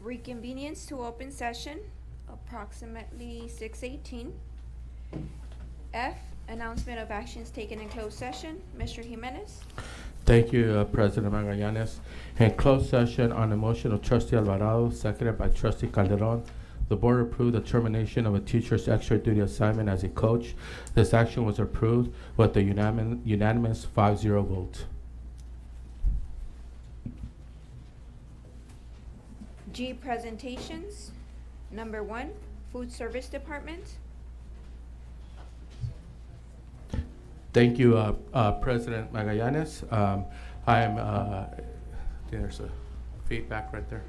Reconvenience to open session, approximately 6:18. F, announcement of actions taken in closed session. Mr. Jimenez. Thank you, President Magallanes. In closed session on the motion of Trustee Alvarado, seconded by Trustee Calderon, the board approved the termination of a teacher's extra duty assignment as a coach. This action was approved with a unanimous 5-0 vote. G, presentations. Number 1, Food Service Department. Thank you, President Magallanes. There's a feedback right there.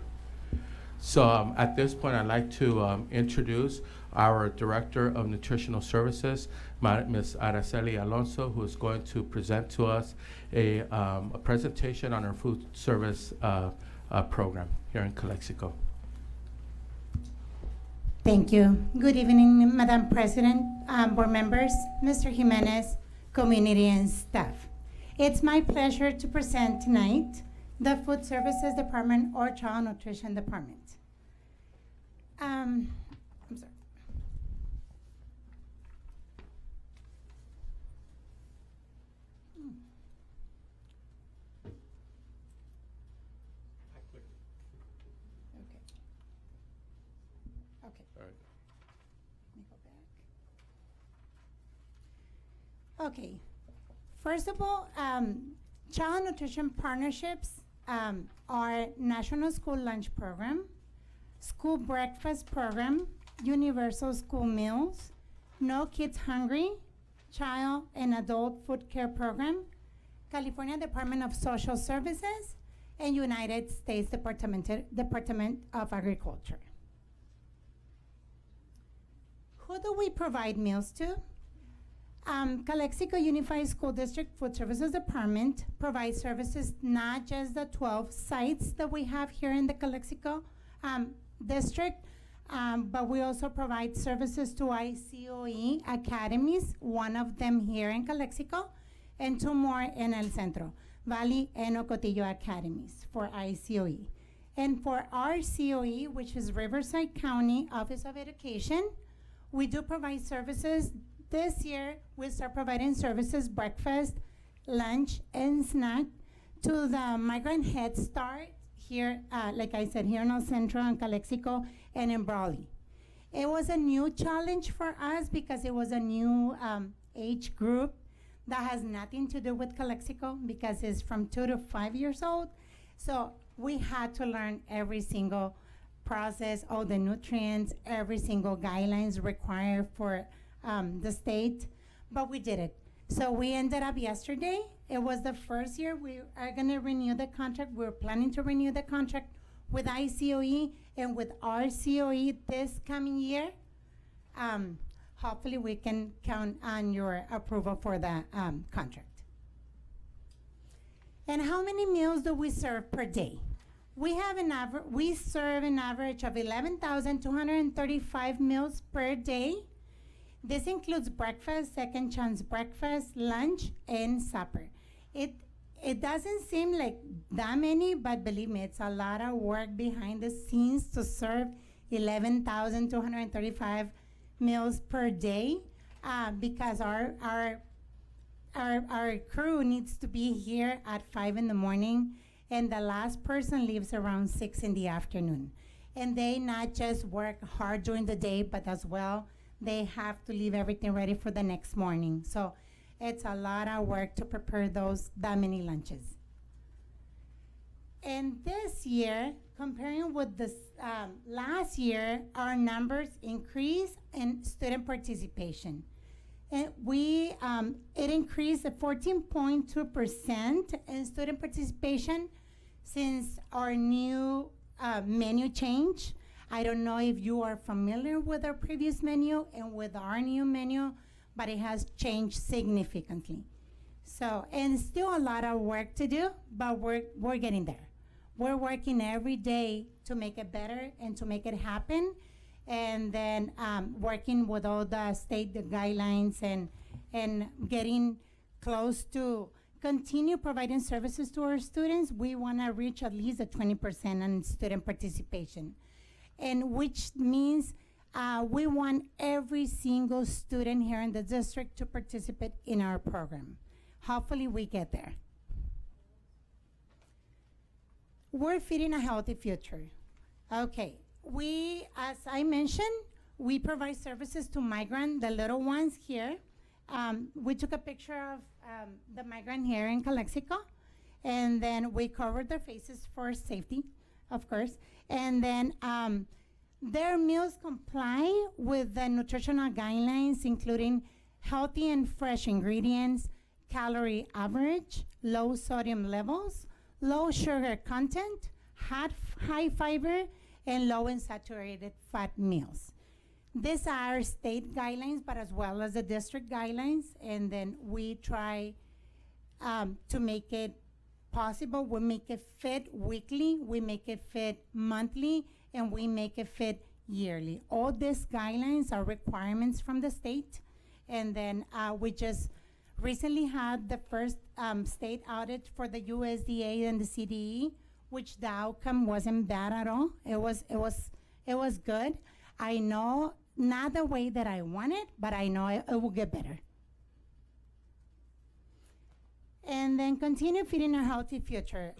So at this point, I'd like to introduce our Director of Nutritional Services, Ms. Araceli Alonso, who is going to present to us a presentation on our food service program here in Calexico. Thank you. Good evening, Madam President, board members, Mr. Jimenez, community and staff. It's my pleasure to present tonight the Food Services Department or Child Nutrition Department. I'm sorry. Okay. All right. Let me go back. Okay. First of all, child nutrition partnerships are National School Lunch Program, School Breakfast Program, Universal School Meals, No Kids Hungry, Child and Adult Food Care Program, California Department of Social Services, and United States Department of Agriculture. Who do we provide meals to? Calexico Unified School District Food Services Department provides services not just the 12 sites that we have here in the Calexico district, but we also provide services to ICOE academies, one of them here in Calexico, and 2 more in El Centro, Valley and Ocotillo academies for ICOE. And for our COE, which is Riverside County Office of Education, we do provide services. This year, we start providing services, breakfast, lunch, and snack to the Migrant Head Start here, like I said, here in El Centro and Calexico and in Brawley. It was a new challenge for us because it was a new age group that has nothing to do with Calexico because it's from 2 to 5 years old. So we had to learn every single process, all the nutrients, every single guidelines required for the state, but we did it. So we ended up yesterday. It was the first year we are gonna renew the contract. We're planning to renew the contract with ICOE and with our COE this coming year. Hopefully we can count on your approval for the contract. And how many meals do we serve per day? We serve an average of 11,235 meals per day. This includes breakfast, second chance breakfast, lunch, and supper. It doesn't seem like that many, but believe me, it's a lot of work behind the scenes to serve 11,235 meals per day because our crew needs to be here at 5 in the morning, and the last person leaves around 6 in the afternoon. And they not just work hard during the day, but as well, they have to leave everything ready for the next morning. So it's a lot of work to prepare that many lunches. And this year, comparing with this last year, our numbers increased in student participation. And it increased at 14.2% in student participation since our new menu change. I don't know if you are familiar with our previous menu and with our new menu, but it has changed significantly. So, and still a lot of work to do, but we're getting there. We're working every day to make it better and to make it happen. And then working with all the state guidelines and getting close to continue providing services to our students. We want to reach at least a 20% on student participation. and which means we want every single student here in the district to participate in our program. Hopefully we get there. We're feeding a healthy future. Okay, we, as I mentioned, we provide services to migrant, the little ones here. We took a picture of the migrant here in Calexico, and then we covered their faces for safety, of course. And then their meals comply with the nutritional guidelines, including healthy and fresh ingredients, calorie average, low sodium levels, low sugar content, high fiber, and low in saturated fat meals. These are state guidelines, but as well as the district guidelines, and then we try to make it possible. We make it fit weekly, we make it fit monthly, and we make it fit yearly. All these guidelines are requirements from the state, and then we just recently had the first state audit for the USDA and the CDE, which the outcome wasn't bad at all. It was good. I know not the way that I want it, but I know it will get better. And then continue feeding a healthy future.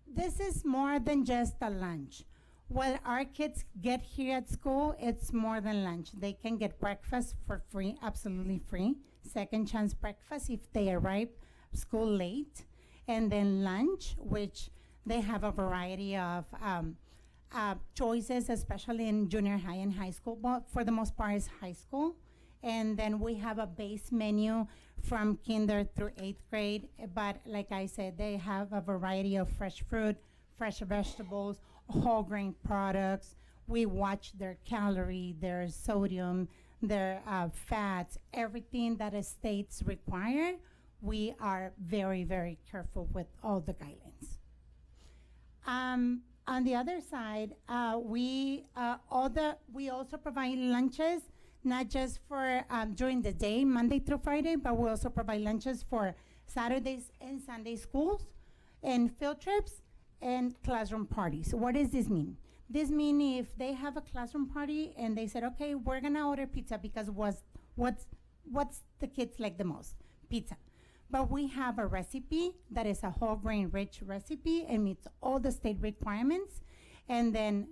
This is more than just a lunch. What our kids get here at school, it's more than lunch. They can get breakfast for free, absolutely free. Second chance breakfast if they arrive school late. And then lunch, which they have a variety of choices, especially in junior high and high school, but for the most part it's high school. And then we have a base menu from kinder through 8th grade, but like I said, they have a variety of fresh fruit, fresh vegetables, whole grain products. We watch their calorie, their sodium, their fats, everything that the states require. We are very, very careful with all the guidelines. On the other side, we also provide lunches, not just for during the day, Monday through Friday, but we also provide lunches for Saturdays and Sunday schools, and field trips, and classroom parties. What does this mean? This means if they have a classroom party and they said, okay, we're gonna order pizza because what's the kids like the most? Pizza. But we have a recipe that is a whole grain rich recipe and meets all the state requirements. And then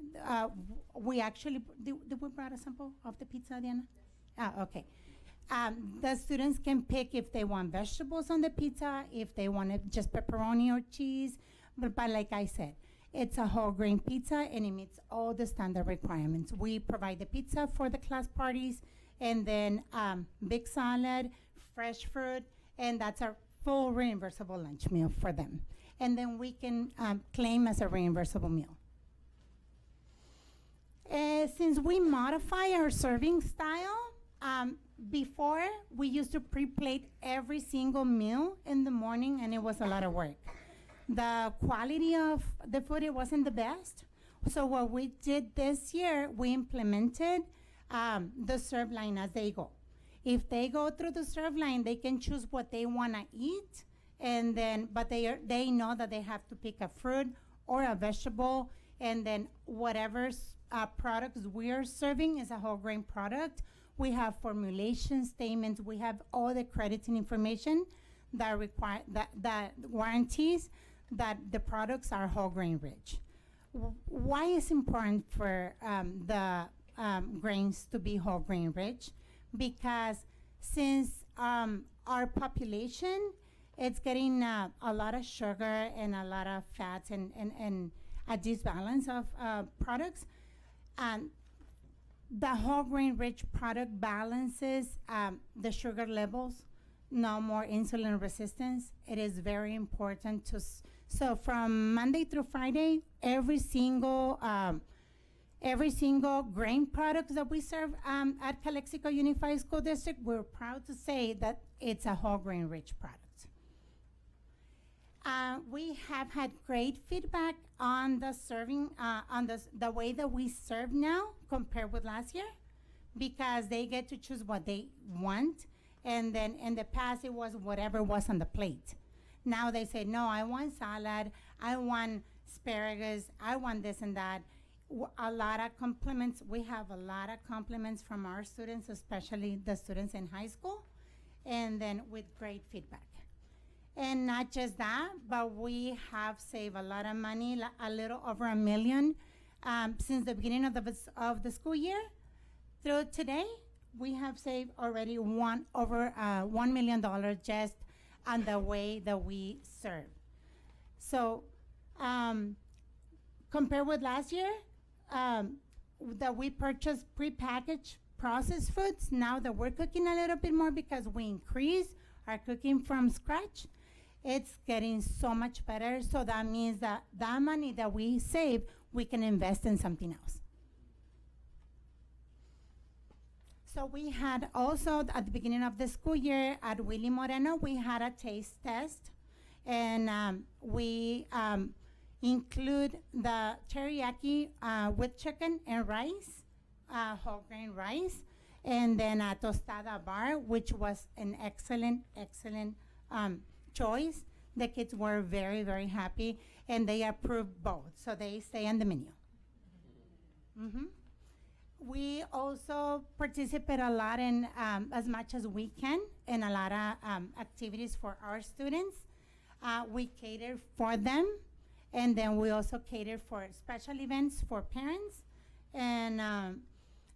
we actually, did we brought a sample of the pizza, Diana? Okay. The students can pick if they want vegetables on the pizza, if they want just pepperoni or cheese. But like I said, it's a whole grain pizza and it meets all the standard requirements. We provide the pizza for the class parties, and then big salad, fresh fruit, and that's a full reimbursable lunch meal for them. And then we can claim as a reimbursable meal. Since we modify our serving style, before we used to pre-plate every single meal in the morning, and it was a lot of work. The quality of the food, it wasn't the best. So what we did this year, we implemented the serve line as they go. If they go through the serve line, they can choose what they want to eat, and then, but they know that they have to pick a fruit or a vegetable, and then whatever products we are serving is a whole grain product. We have formulation statements. We have all the crediting information that require that guarantees that the products are whole grain rich. Why is important for the grains to be whole grain rich? Because since our population, it's getting a lot of sugar and a lot of fats and a disbalance of products, the whole grain rich product balances the sugar levels, no more insulin resistance. It is very important to, so from Monday through Friday, every single grain product that we serve at Calexico Unified School District, we're proud to say that it's a whole grain rich product. We have had great feedback on the serving, on the way that we serve now compared with last year, because they get to choose what they want. And then in the past, it was whatever was on the plate. Now they say, no, I want salad, I want asparagus, I want this and that. a lot of compliments. We have a lot of compliments from our students, especially the students in high school, and then with great feedback. And not just that, but we have saved a lot of money, a little over $1 million since the beginning of the school year. Through today, we have saved already over $1 million just on the way that we serve. So compared with last year, that we purchased prepackaged processed foods, now that we're cooking a little bit more because we increase our cooking from scratch, it's getting so much better. So that means that that money that we save, we can invest in something else. So we had also at the beginning of the school year at Willie Moreno, we had a taste test, and we include the teriyaki with chicken and rice, whole grain rice, and then a tostada bar, which was an excellent choice. The kids were very, very happy, and they approved both, so they stay on the menu. We also participate a lot in, as much as we can, in a lot of activities for our students. We cater for them, and then we also cater for special events for parents. And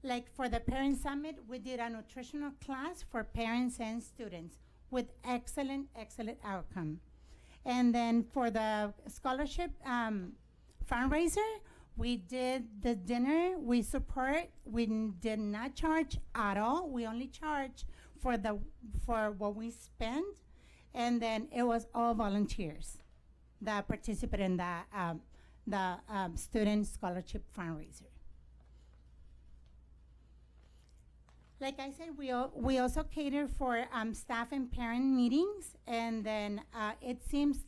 like for the Parent Summit, we did a nutritional class for parents and students with excellent outcome. And then for the scholarship fundraiser, we did the dinner, we did not charge at all. We only charge for what we spend, and then it was all volunteers that participated in the student scholarship fundraiser. Like I said, we also cater for staff and parent meetings, and then it seems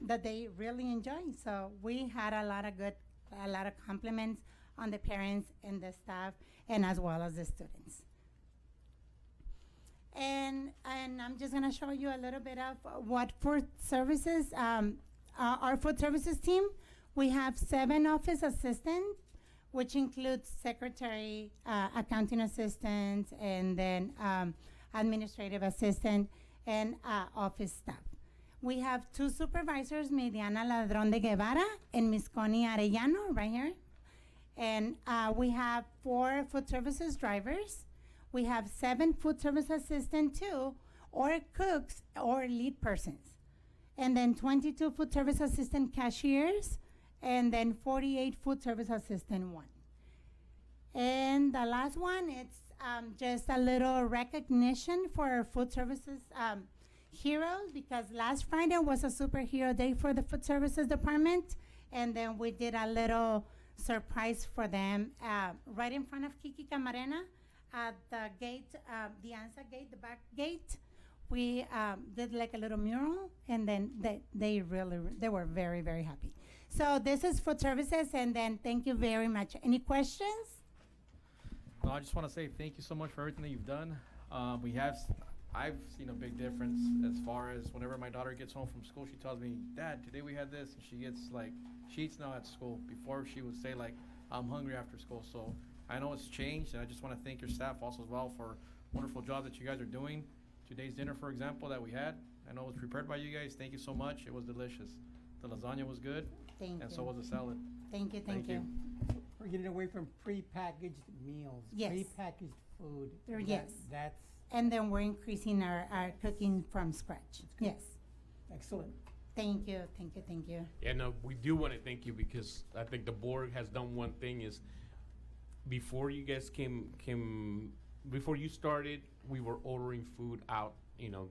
that they really enjoy. So we had a lot of compliments on the parents and the staff, and as well as the students. And I'm just gonna show you a little bit of what food services, our food services team. We have 7 office assistants, which includes secretary, accounting assistant, and then administrative assistant, and office staff. We have 2 supervisors, Mediana Ladrón de Guevara and Miss Connie Arellano, right here. And we have 4 food services drivers. We have 7 food service assistants too, or cooks or lead persons. And then 22 food service assistant cashiers, and then 48 food service assistant 1. And the last one, it's just a little recognition for our food services heroes, because last Friday was a superhero day for the food services department, and then we did a little surprise for them right in front of Kiki Camarena at the gate, the ANSA gate, the back gate. We did like a little mural, and then they were very, very happy. So this is food services, and then thank you very much. Any questions? No, I just want to say thank you so much for everything that you've done. I've seen a big difference as far as whenever my daughter gets home from school, she tells me, "Dad, today we had this," and she gets like, she eats now at school. Before she would say like, "I'm hungry after school." So I know it's changed, and I just want to thank your staff also as well for wonderful job that you guys are doing. Today's dinner, for example, that we had, I know it was prepared by you guys. Thank you so much. It was delicious. The lasagna was good, and so was the salad. Thank you. Thank you. We're getting away from prepackaged meals. Yes. Prepackaged food. Yes. That's And then we're increasing our cooking from scratch. Yes. excellent. Thank you. Yeah, no, we do want to thank you, because I think the board has done one thing is, before you guys before you started, we were ordering food out,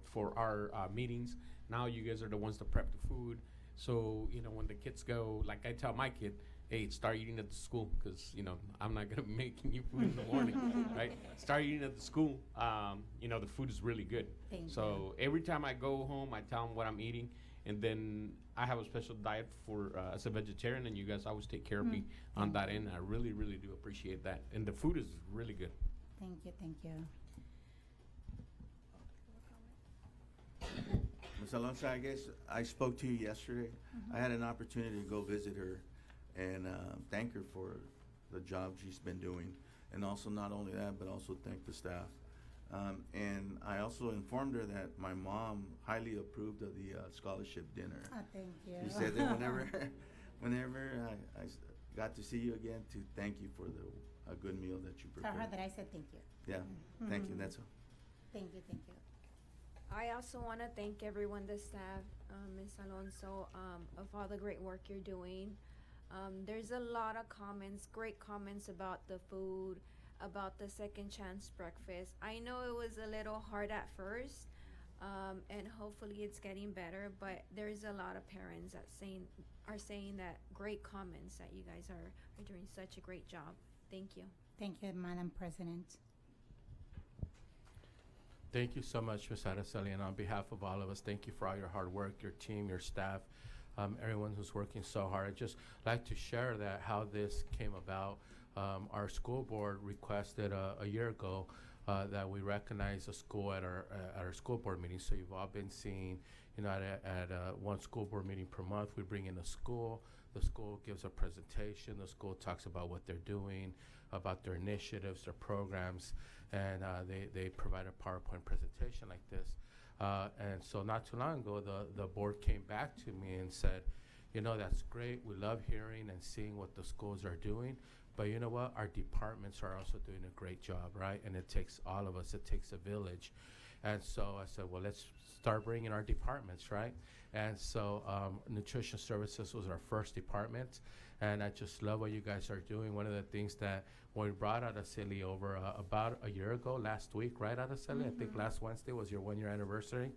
for our meetings. Now you guys are the ones to prep the food. So, when the kids go, like I tell my kid, hey, start eating at the school, because, I'm not going to be making you food in the morning, right? Start eating at the school. The food is really good. So every time I go home, I tell them what I'm eating. And then I have a special diet for as a vegetarian, and you guys always take care of me on that end. I really, really do appreciate that. And the food is really good. Thank you. Ms. Alonso, I guess I spoke to you yesterday. I had an opportunity to go visit her and thank her for the job she's been doing. And also not only that, but also thank the staff. And I also informed her that my mom highly approved of the scholarship dinner. Oh, thank you. She said that whenever I got to see you again, to thank you for a good meal that you Tell her prepared. that I said thank you. Yeah, thank you, that's all. Thank you, thank you. I also want to thank everyone, the staff, Ms. Alonso, of all the great work you're doing. There's a lot of comments, great comments about the food, about the second chance breakfast. I know it was a little hard at first, and hopefully it's getting better, but there's a lot of parents that are saying that great comments, that you guys are doing such a great job. Thank you. Thank you, Madam President. Thank you so much, Ms. Araceli, and on behalf of all of us, thank you for all your hard work, your team, your staff, everyone who's working so hard. I'd just like to share that how this came about. Our school board requested a year ago that we recognize a school at our school board meeting. So you've all been seeing, at one school board meeting per month, we bring in a school. The school gives a presentation. The school talks about what they're doing, about their initiatives, their programs, and they provide a PowerPoint presentation like this. And so not too long ago, the board came back to me and said, that's great. We love hearing and seeing what the schools are doing. But you know what? Our departments are also doing a great job, right? And it takes all of us. It takes a village. And so I said, well, let's start bringing our departments, right? And so Nutrition Services was our first department. And I just love what you guys are doing. One of the things that when we brought Araceli over about a year ago, last week, right, Araceli? I think last Wednesday was your 1-year anniversary.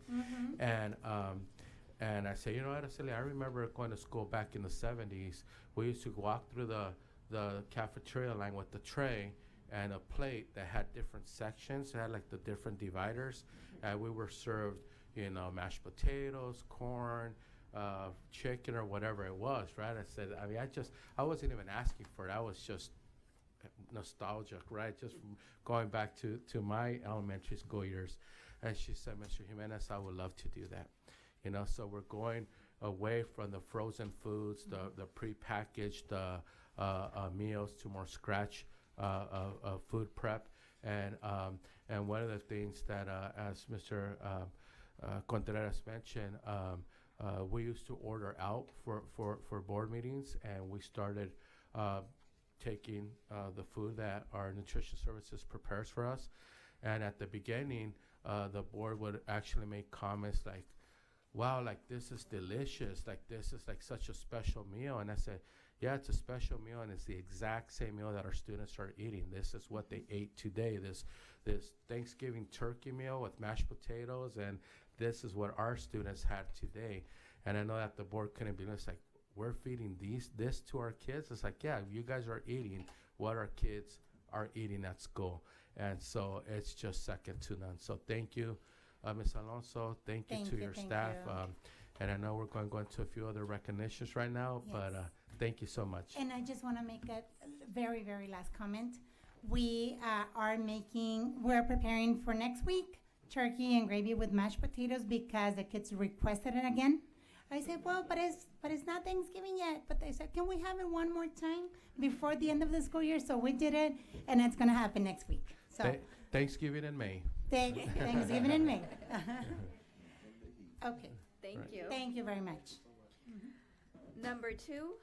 And I said, Araceli, I remember going to school back in the 70s. We used to walk through the cafeteria line with the tray and a plate that had different sections. It had like the different dividers. And we were served, mashed potatoes, corn, chicken, or whatever it was, right? I said, I wasn't even asking for it. I was just nostalgic, right? Just from going back to my elementary school years. And she said, Mr. Jimenez, I would love to do that. So we're going away from the frozen foods, the prepackaged meals to more scratch food prep. And one of the things that, as Mr. Contreras mentioned, we used to order out for board meetings, and we started taking the food that our nutrition services prepares for us. And at the beginning, the board would actually make comments like, wow, like this is delicious, like this is like such a special meal. And I said, yeah, it's a special meal, and it's the exact same meal that our students are eating. This is what they ate today, this Thanksgiving turkey meal with mashed potatoes, and this is what our students had today. And I know that the board couldn't believe it. It's like, we're feeding this to our kids? It's like, yeah, you guys are eating what our kids are eating at school. And so it's just second to none. So thank you, Ms. Alonso. Thank you to your staff. And I know we're going to go into a few other recognitions right now, but thank you so much. And I just want to make a very, very last comment. We're preparing for next week, turkey and gravy with mashed potatoes, because the kids requested it again. I said, well, but it's not Thanksgiving yet. But they said, can we have it one more time before the end of the school year? So we did it, and it's going to happen next week. So Thanksgiving in May. Thanksgiving in May. Okay. Thank Right. you. Thank you very much. Number 2,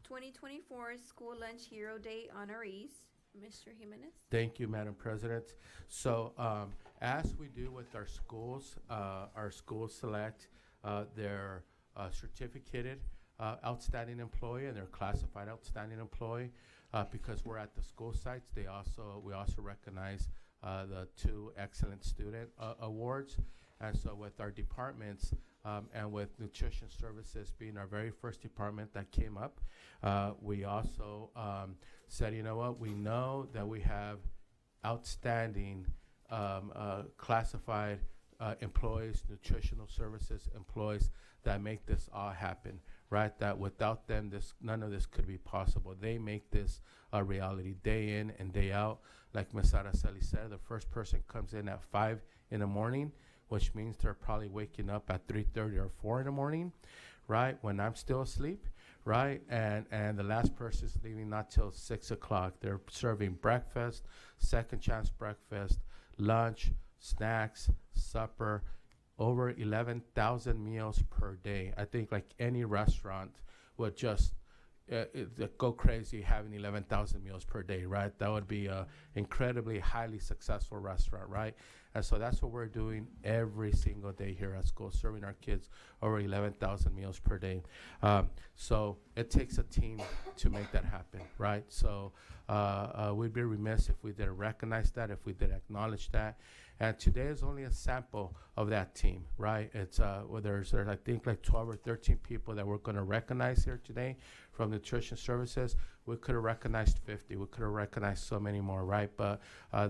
2024 School Lunch Hero Day honorees. Mr. Jimenez. Thank you, Madam President. So as we do with our schools select their certificated outstanding employee and their classified outstanding employee. Because we're at the school sites, we also recognize the 2 excellent student awards. And so with our departments and with nutrition services being our very first department that came up, we also said, you know what, we know that we have outstanding classified employees, nutritional services employees that make this all happen, right? That without them, none of this could be possible. They make this a reality day in and day out. Like Ms. Araceli said, the first person comes in at 5 in the morning, which means they're probably waking up at 3:30 or 4 in the morning, right? When I'm still asleep, right? And the last person's leaving not till 6 o'clock. They're serving breakfast, second chance breakfast, lunch, snacks, supper, over 11,000 meals per day. I think like any restaurant would just go crazy having 11,000 meals per day, right? That would be a incredibly highly successful restaurant, right? And so that's what we're doing every single day here at school, serving our kids over 11,000 meals per day. So it takes a team to make that happen, right? So we'd be remiss if we didn't recognize that, if we didn't acknowledge that. And today is only a sample of that team, right? It's well, there's I think like 12 or 13 people that we're going to recognize here today from nutrition services. We could have recognized 50. We could have recognized so many more, right? But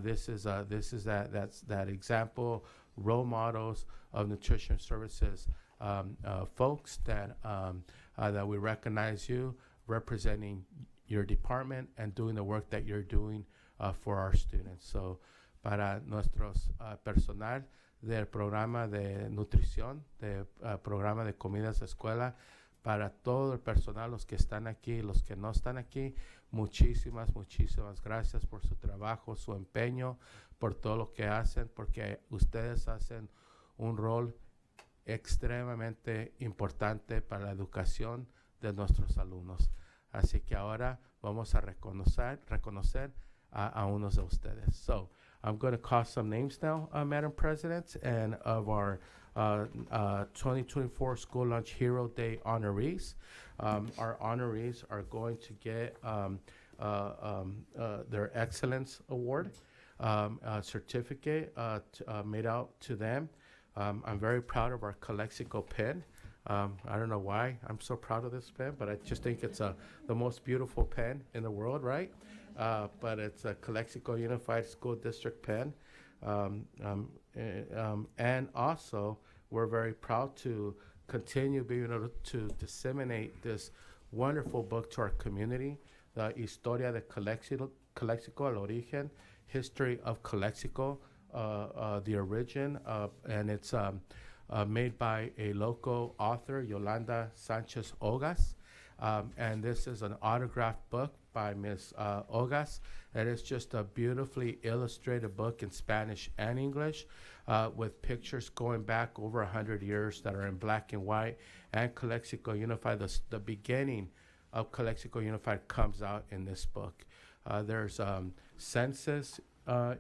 this is that example, role models of nutrition services, folks that that we recognize you representing your department and doing the work that you're doing for our students. So, para nuestros personal del programa de nutrición, del programa de comidas de escuela, para todo el personal, los que están aquí, los que no están aquí, muchísimas gracias por su trabajo, su empeño, por todo lo que hacen, porque ustedes hacen un rol extremadamente importante para la educación de nuestros alumnos. Así que ahora vamos a reconocer a unos de ustedes. So, I'm going to call some names now, Madam President, and of our 2024 School Lunch Hero Day honorees. Our honorees are going to get their Excellence Award certificate made out to them. I'm very proud of our Calexico pen. I don't know why I'm so proud of this pen, but I just think it's the most beautiful pen in the world, right? But it's a Calexico Unified School District pen. And also, we're very proud to continue being able to disseminate this wonderful book to our community, the Historia de Calexico, El Origen, History of Calexico, the origin, and it's made by a local author, Yolanda Sanchez Ogas. And this is an autographed book by Ms. Ogas. It is just a beautifully illustrated book in Spanish and English with pictures going back over 100 years that are in black and white. And Calexico Unified, the beginning of Calexico Unified comes out in this book. There's census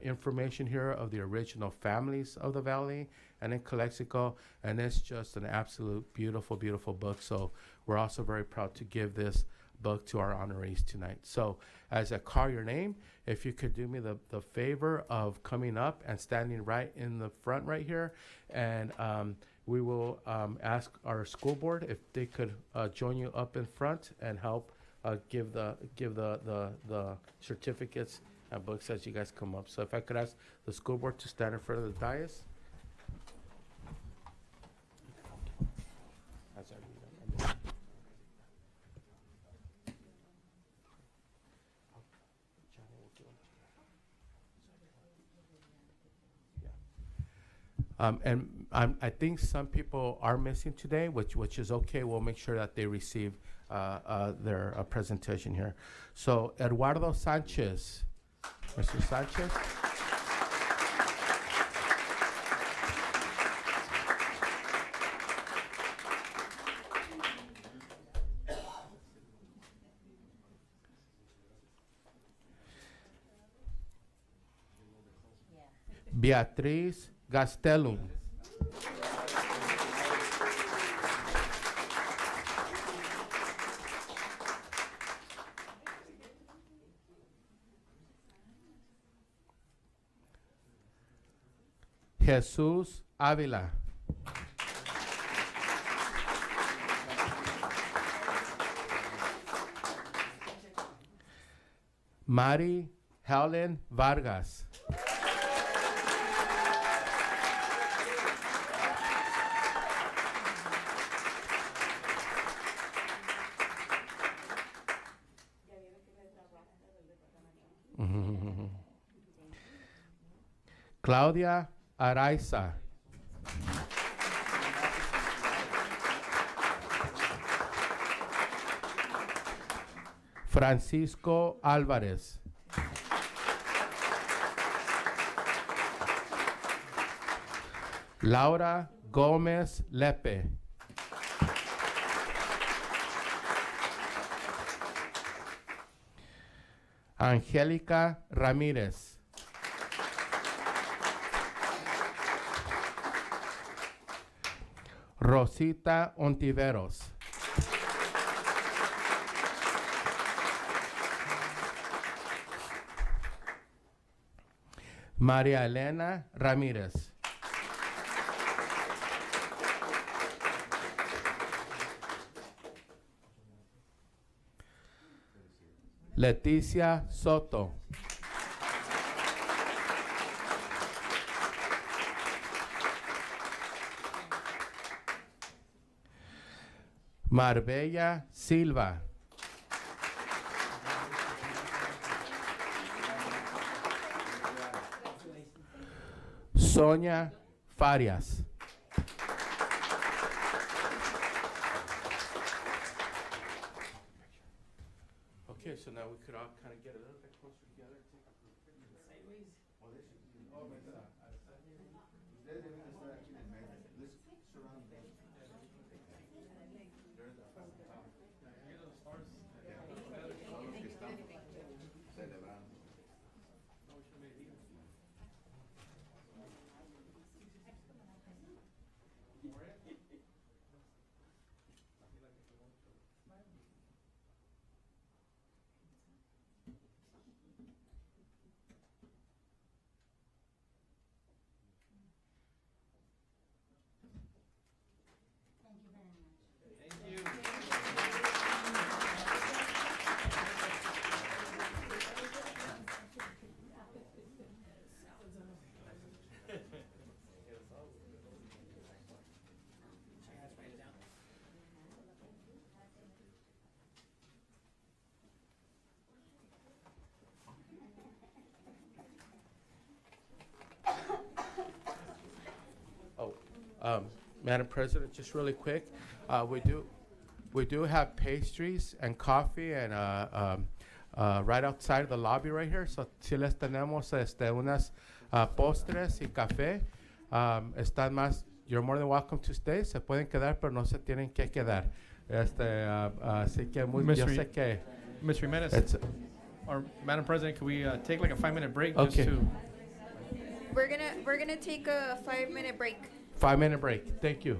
information here of the original families of the valley and in Calexico, and it's just an absolute beautiful, beautiful book. So we're also very proud to give this book to our honorees tonight. So as I call your name, if you could do me the favor of coming up and standing right in the front right here, and we will ask our school board if they could join you up in front and help give the certificates and books as you guys come up. So if I could ask the school board to stand in front of the dais. And I think some people are missing today, which is okay. We'll make sure that they receive their presentation here. So Eduardo Sanchez, Mr. Sanchez. Beatriz Gastelum. Jesús Ávila. Mari Helen Vargas. Claudia Araiza. Francisco Alvarez. Laura Gomez Lepe. Angélica Ramírez. Rosita Ontiveros. María Elena Ramírez. Leticia Soto. Marbella Silva. Sonia Farias. Okay, so now we could all kind of get a little bit closer together. Madam President, just really quick, we do have pastries and coffee and right outside the lobby right here. So si les tenemos unas postres y café, están más. You're more than welcome to stay. Se pueden quedar, pero no se tienen que quedar. Así que yo sé que. Ms. Jimenez, or Madam President, can we take like a 5-minute break just Okay. to? We're gonna take a 5-minute break. 5-minute break. Thank you.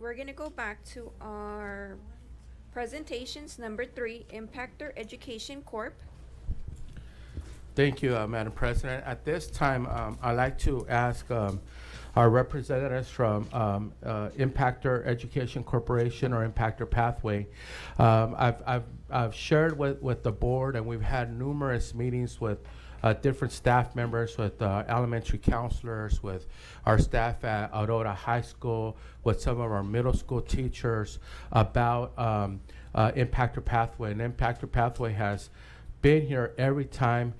we're gonna go back to our presentations, number 3, Impactor Education Corp. Thank you, Madam President. At this time, I'd like to ask our representatives from Impactor Education Corporation or Impactor Pathway. I've shared with the board, and we've had numerous meetings with different staff members, with elementary counselors, with our staff at Aurora High School, with some of our middle school teachers about Impactor Pathway. And Impactor Pathway has been here every time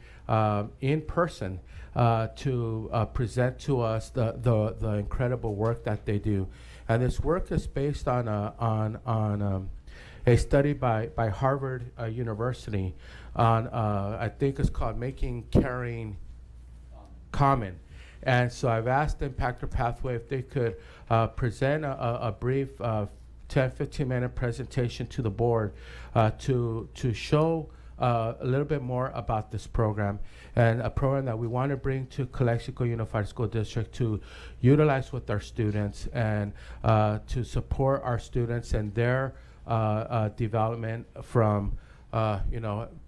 in person to present to us the incredible work that they do. And this work is based on a study by Harvard University on, I think it's called Making Caring Common. And so I've asked Impactor Pathway if they could present a brief 10, 15-minute presentation to the board to show a little bit more about this program, and a program that we want to bring to Calexico Unified School District to utilize with our students and to support our students and their development from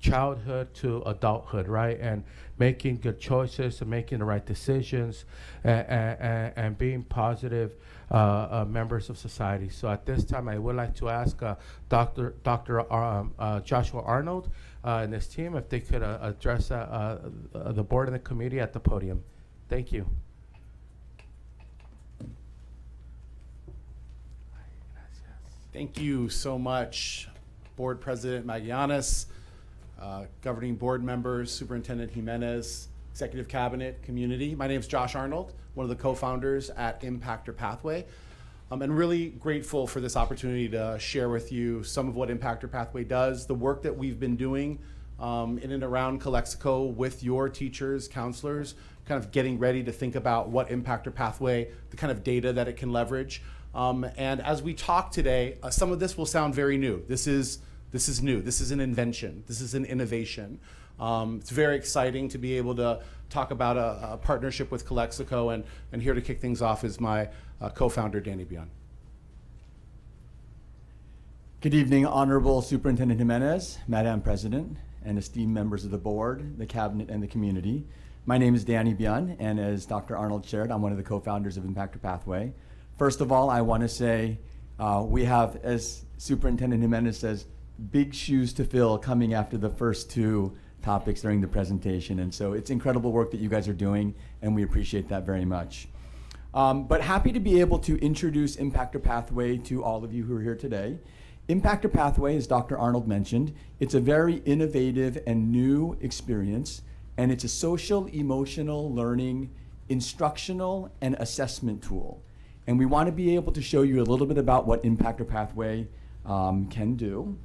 childhood to adulthood, right? And making good choices and making the right decisions and being positive members of society. So at this time, I would like to ask Dr. Joshua Arnold and his team if they could address the board and the committee at the podium. Thank you. Thank you so much, Board President Magallanes, governing board members, Superintendent Jimenez, Executive Cabinet, community. My name is Josh Arnold, one of the co-founders at Impactor Pathway. And really grateful for this opportunity to share with you some of what Impactor Pathway does, the work that we've been doing in and around Calexico with your teachers, counselors, kind of getting ready to think about what Impactor Pathway, the kind of data that it can leverage. And as we talk today, some of this will sound very new. This is new. This is an invention. This is an innovation. It's very exciting to be able to talk about a partnership with Calexico, and here to kick things off is my co-founder, Danny Bion. Good evening, Honorable Superintendent Jimenez, Madam President, and esteemed members of the board, the cabinet, and the community. My name is Danny Bion, and as Dr. Arnold shared, I'm one of the co-founders of Impactor Pathway. First of all, I want to say we have, as Superintendent Jimenez says, big shoes to fill coming after the first two topics during the presentation. And so it's incredible work that you guys are doing, and we appreciate that very much. But happy to be able to introduce Impactor Pathway to all of you who are here today. Impactor Pathway, as Dr. Arnold mentioned, it's a very innovative and new experience, and it's a social emotional learning, instructional, and assessment tool. And we want to be able to show you a little bit about what Impactor Pathway can do.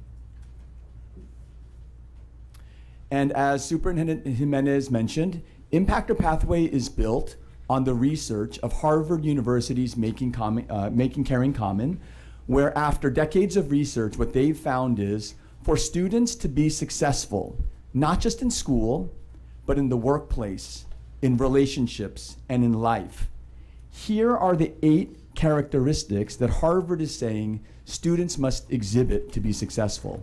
And as Superintendent Jimenez mentioned, Impactor Pathway is built on the research of Harvard University's Making Caring Common, where after decades of research, what they've found is for students to be successful, not just in school, but in the workplace, in relationships, and in life, here are the 8 characteristics that Harvard is saying students must exhibit to be successful.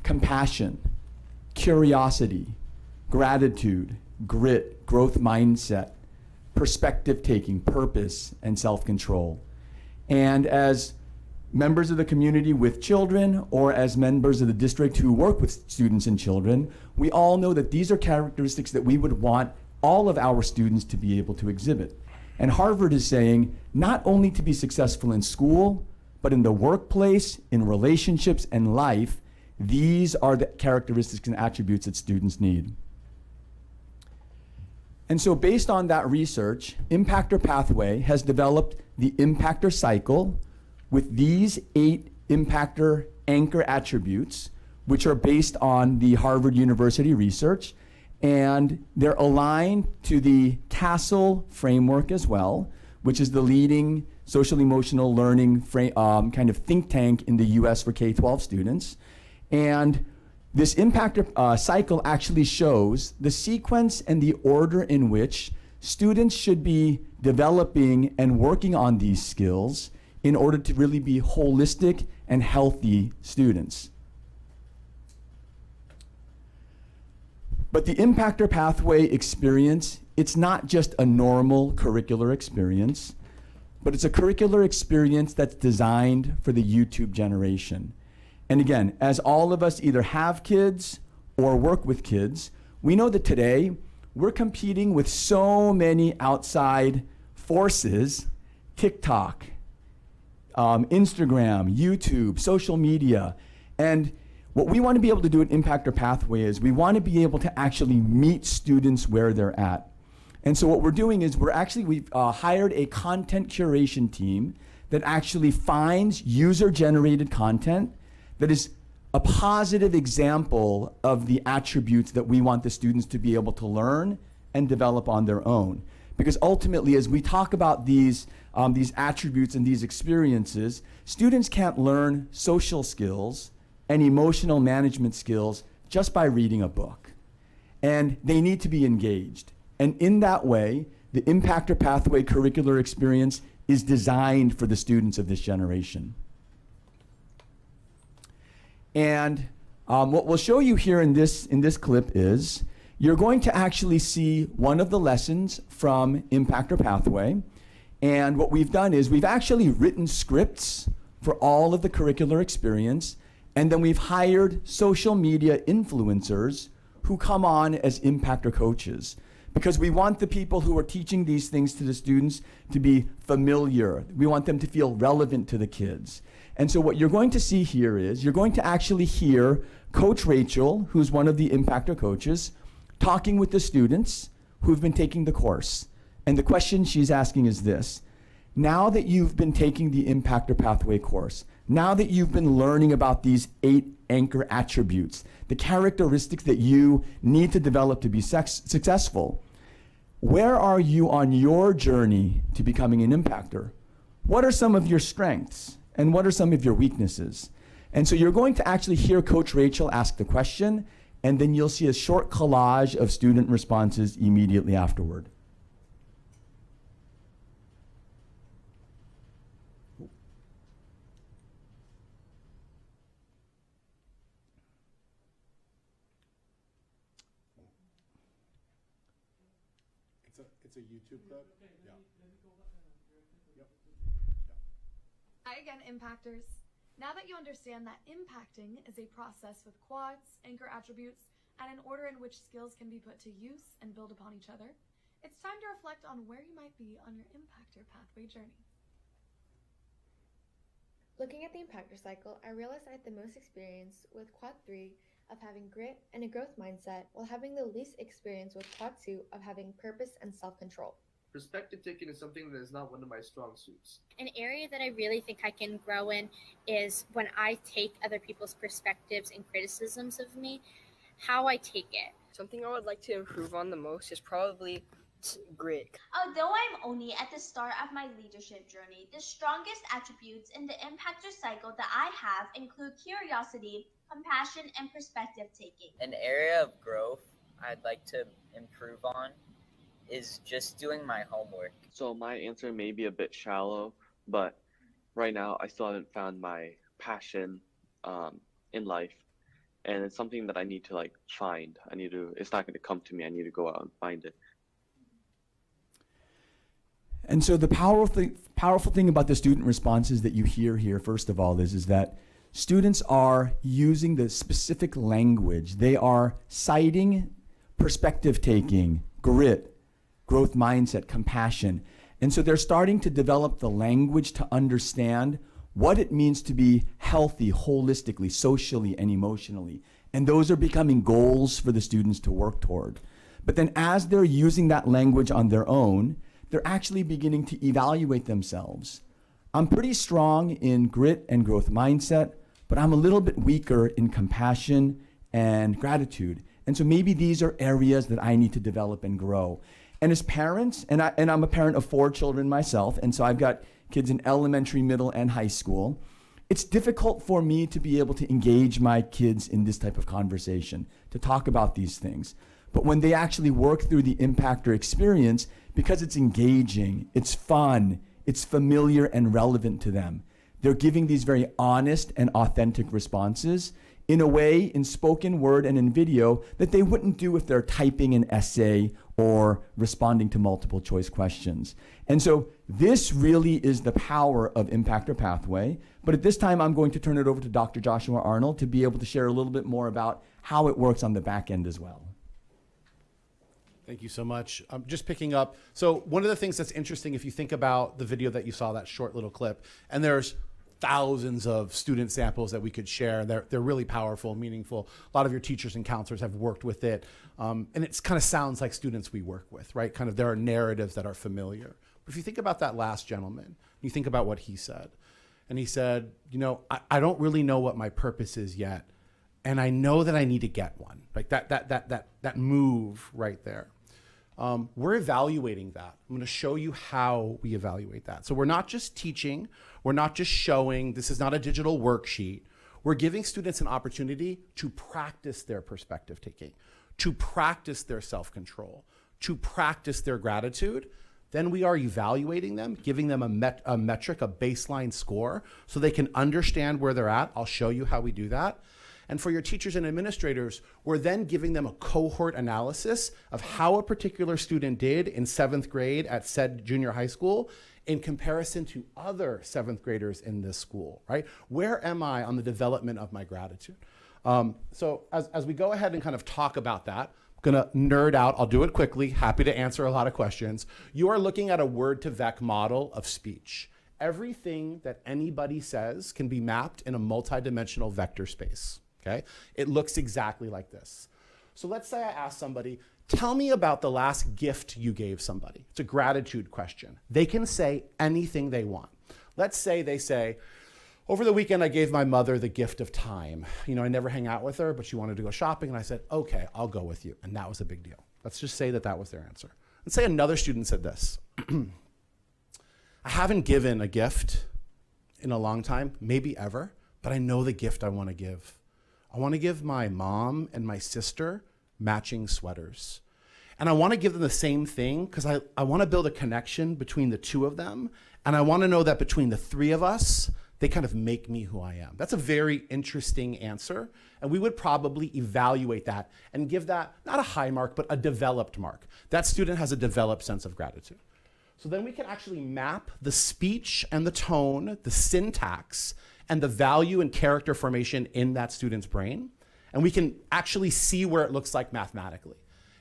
Compassion, curiosity, gratitude, grit, growth mindset, perspective taking, purpose, and self-control. And as members of the community with children, or as members of the district who work with students and children, we all know that these are characteristics that we would want all of our students to be able to exhibit. And Harvard is saying not only to be successful in school, but in the workplace, in relationships, and life, these are the characteristics and attributes that students need. And so based on that research, Impactor Pathway has developed the Impactor Cycle with these 8 Impactor anchor attributes, which are based on the Harvard University research, and they're aligned to the CASEL framework as well, which is the leading social emotional learning kind of think tank in the US for K-12 students. And this Impactor cycle actually shows the sequence and the order in which students should be developing and working on these skills in order to really be holistic and healthy students. But the Impactor Pathway experience, it's not just a normal curricular experience, but it's a curricular experience that's designed for the YouTube generation. And again, as all of us either have kids or work with kids, we know that today we're competing with so many outside forces, TikTok, Instagram, YouTube, social media. And what we want to be able to do at Impactor Pathway is we want to be able to actually meet students where they're at. And so what we're doing is we've hired a content curation team that actually finds user-generated content that is a positive example of the attributes that we want the students to be able to learn and develop on their own. Because ultimately, as we talk about these attributes and these experiences, students can't learn social skills and emotional management skills just by reading a book. And they need to be engaged. And in that way, the Impactor Pathway curricular experience is designed for the students of this generation. And what we'll show you here in this clip is you're going to actually see one of the lessons from Impactor Pathway. And what we've done is we've actually written scripts for all of the curricular experience, and then we've hired social media influencers who come on as Impactor coaches, because we want the people who are teaching these things to the students to be familiar. We want them to feel relevant to the kids. And so what you're going to see here is you're going to actually hear Coach Rachel, who's one of the Impactor coaches, talking with the students who've been taking the course. And the question she's asking is this: now that you've been taking the Impactor Pathway course, now that you've been learning about these 8 anchor attributes, the characteristics that you need to develop to be successful, where are you on your journey to becoming an impactor? What are some of your strengths? And what are some of your weaknesses? And so you're going to actually hear Coach Rachel ask the question, and then you'll see a short collage of student responses immediately afterward. It's a YouTube clip? Yeah. Hi again, Impactors. Now that you understand that impacting is a process with quads, anchor attributes, and an order in which skills can be put to use and build upon each other, it's time to reflect on where you might be on your Impactor Pathway journey. Looking at the Impactor cycle, I realized I had the most experience with Quad 3 of having grit and a growth mindset, while having the least experience with Quad 2 of having purpose and self-control. Perspective taking is something that is not one of my strong suits. An area that I really think I can grow in is when I take other people's perspectives and criticisms of me, how I take it. Something I would like to improve on the most is probably grit. Although I'm only at the start of my leadership journey, the strongest attributes in the Impactor cycle that I have include curiosity, compassion, and perspective taking. An area of growth I'd like to improve on is just doing my homework. So my answer may be a bit shallow, but right now I still haven't found my passion in life, and it's something that I need to find. It's not going to come to me. I need to go out and find it. And so the powerful thing about the student responses that you hear here, first of all, is that students are using the specific language. They are citing perspective taking, grit, growth mindset, compassion. And so they're starting to develop the language to understand what it means to be healthy holistically, socially, and emotionally. And those are becoming goals for the students to work toward. But then as they're using that language on their own, they're actually beginning to evaluate themselves. I'm pretty strong in grit and growth mindset, but I'm a little bit weaker in compassion and gratitude. And so maybe these are areas that I need to develop and grow. And as parents, and I'm a parent of 4 children myself, and so I've got kids in elementary, middle, and high school, it's difficult for me to be able to engage my kids in this type of conversation, to talk about these things. But when they actually work through the Impactor experience, because it's engaging, it's fun, It's familiar and relevant to them. They're giving these very honest and authentic responses in a way, in spoken word and in video, that they wouldn't do if they're typing an essay or responding to multiple choice questions. And so this really is the power of Impactor Pathway. But at this time, I'm going to turn it over to Dr. Joshua Arnold to be able to share a little bit more about how it works on the back end as well. Thank you so much. Just picking up, so one of the things that's interesting, if you think about the video that you saw, that short little clip, and there's thousands of student samples that we could share. They're really powerful, meaningful. A lot of your teachers and counselors have worked with it. And it kind of sounds like students we work with, right? Kind of there are narratives that are familiar. But if you think about that last gentleman, you think about what he said. And he said, you know, I don't really know what my purpose is yet. And I know that I need to get one. Like that move right there. We're evaluating that. I'm going to show you how we evaluate that. So we're not just teaching. We're not just showing. This is not a digital worksheet. We're giving students an opportunity to practice their perspective taking, to practice their self-control, to practice their gratitude. Then we are evaluating them, giving them a metric, a baseline score, so they can understand where they're at. I'll show you how we do that. And for your teachers and administrators, we're then giving them a cohort analysis of how a particular student did in 7th grade at said junior high school in comparison to other 7th graders in this school, right? Where am I on the development of my gratitude? So as we go ahead and kind of talk about that, I'm gonna nerd out, I'll do it quickly, happy to answer a lot of questions. You are looking at a word-to-vec model of speech. Everything that anybody says can be mapped in a multidimensional vector space. Okay, it looks exactly like this. So let's say I ask somebody, tell me about the last gift you gave somebody. It's a gratitude question. They can say anything they want. Let's say they say, over the weekend I gave my mother the gift of time. You know, I never hang out with her, but she wanted to go shopping, and I said, okay, I'll go with you. And that was a big deal. Let's just say that that was their answer. Let's say another student said this. I haven't given a gift in a long time, maybe ever, but I know the gift I want to give. I want to give my mom and my sister matching sweaters. And I want to give them the same thing because I want to build a connection between the two of them. And I want to know that between the three of us, they kind of make me who I am. That's a very interesting answer. And we would probably evaluate that and give that not a high mark, but a developed mark. That student has a developed sense of gratitude. So then we can actually map the speech and the tone, the syntax, and the value and character formation in that student's brain. And we can actually see where it looks like mathematically.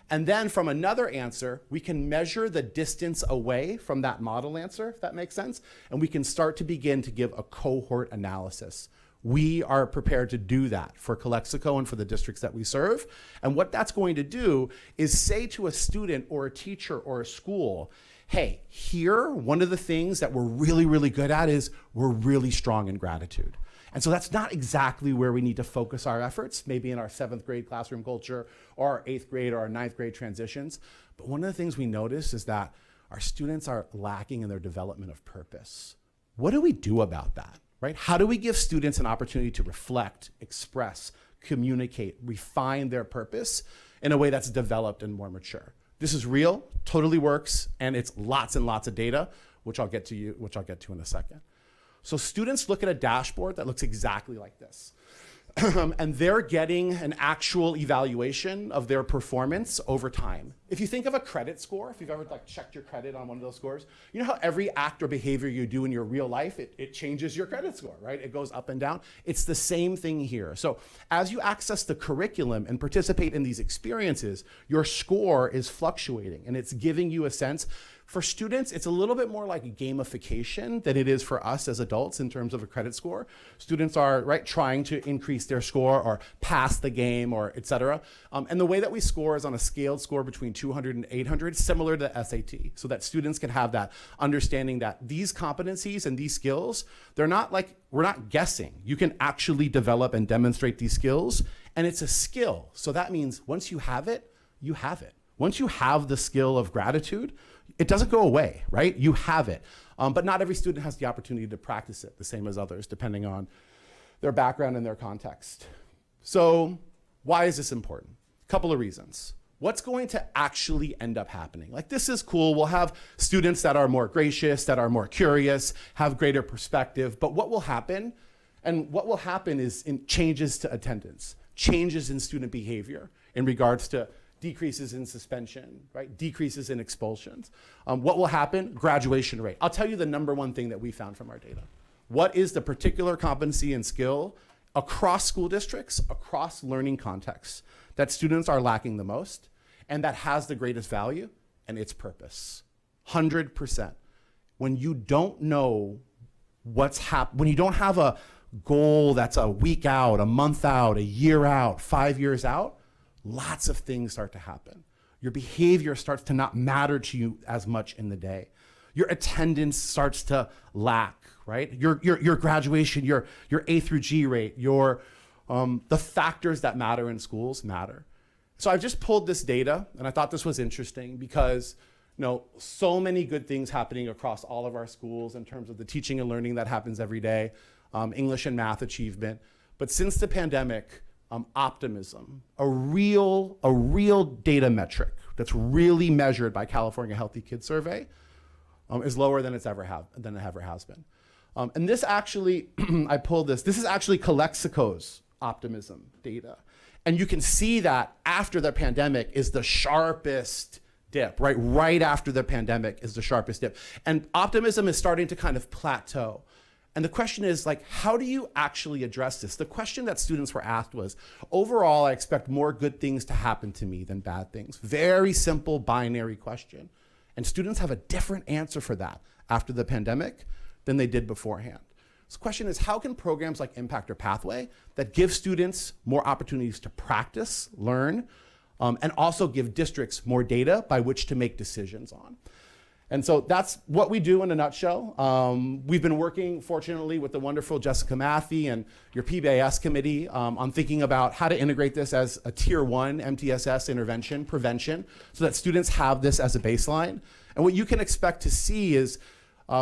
And then from another answer, we can measure the distance away from that model answer, if that makes sense. And we can start to begin to give a cohort analysis. We are prepared to do that for Calexico and for the districts that we serve. And what that's going to do is say to a student or a teacher or a school, hey, here, one of the things that we're really, really good at is we're really strong in gratitude. And so that's not exactly where we need to focus our efforts, maybe in our 7th grade classroom culture or our 8th grade or our 9th grade transitions. But one of the things we notice is that our students are lacking in their development of purpose. What do we do about that, right? How do we give students an opportunity to reflect, express, communicate, refine their purpose in a way that's developed and more mature? This is real, totally works, and it's lots and lots of data, which I'll get to in a second. So students look at a dashboard that looks exactly like this. And they're getting an actual evaluation of their performance over time. If you think of a credit score, if you've ever checked your credit on one of those scores, you know how every act or behavior you do in your real life, it changes your credit score, right? It goes up and down. It's the same thing here. So as you access the curriculum and participate in these experiences, your score is fluctuating and it's giving you a sense. For students, it's a little bit more like gamification than it is for us as adults in terms of a credit score. Students are trying to increase their score or pass the game or et cetera. And the way that we score is on a scaled score between 200 and 800, similar to SAT, so that students can have that understanding that these competencies and these skills, they're not like, we're not guessing. You can actually develop and demonstrate these skills, and it's a skill. So that means once you have it, you have it. Once you have the skill of gratitude, it doesn't go away, right? You have it. But not every student has the opportunity to practice it the same as others, depending on their background and their context. So why is this important? A couple of reasons. what's going to actually end up happening? Like, this is cool. We'll have students that are more gracious, that are more curious, have greater perspective. But what will happen? And what will happen is in changes to attendance, changes in student behavior in regards to decreases in suspension, right? Decreases in expulsions. What will happen? Graduation rate. I'll tell you the number one thing that we found from our data. What is the particular competency and skill across school districts, across learning contexts, that students are lacking the most and that has the greatest value? And its purpose. 100%. When you don't know what's happening, when you don't have a goal that's a week out, a month out, a year out, 5 years out, lots of things start to happen. Your behavior starts to not matter to you as much in the day. Your attendance starts to lack, right? Your graduation, your A through G rate, the factors that matter in schools matter. So I've just pulled this data, and I thought this was interesting because so many good things happening across all of our schools in terms of the teaching and learning that happens every day, English and math achievement. But since the pandemic, optimism, a real data metric that's really measured by California Healthy Kids Survey, is lower than it ever has been. And this actually, I pulled this. This is actually Calexico's optimism data. And you can see that after the pandemic is the sharpest dip, right? Right after the pandemic is the sharpest dip. And optimism is starting to kind of plateau. And the question is, like, how do you actually address this? The question that students were asked was, overall, I expect more good things to happen to me than bad things. Very simple binary question. And students have a different answer for that after the pandemic than they did beforehand. So the question is, how can programs like Impactor Pathway that give students more opportunities to practice, learn, and also give districts more data by which to make decisions on? And so that's what we do in a nutshell. We've been working, fortunately, with the wonderful Jessica Mathey and your PBIS committee on thinking about how to integrate this as a tier 1 MTSS intervention, prevention, so that students have this as a baseline. And what you can expect to see is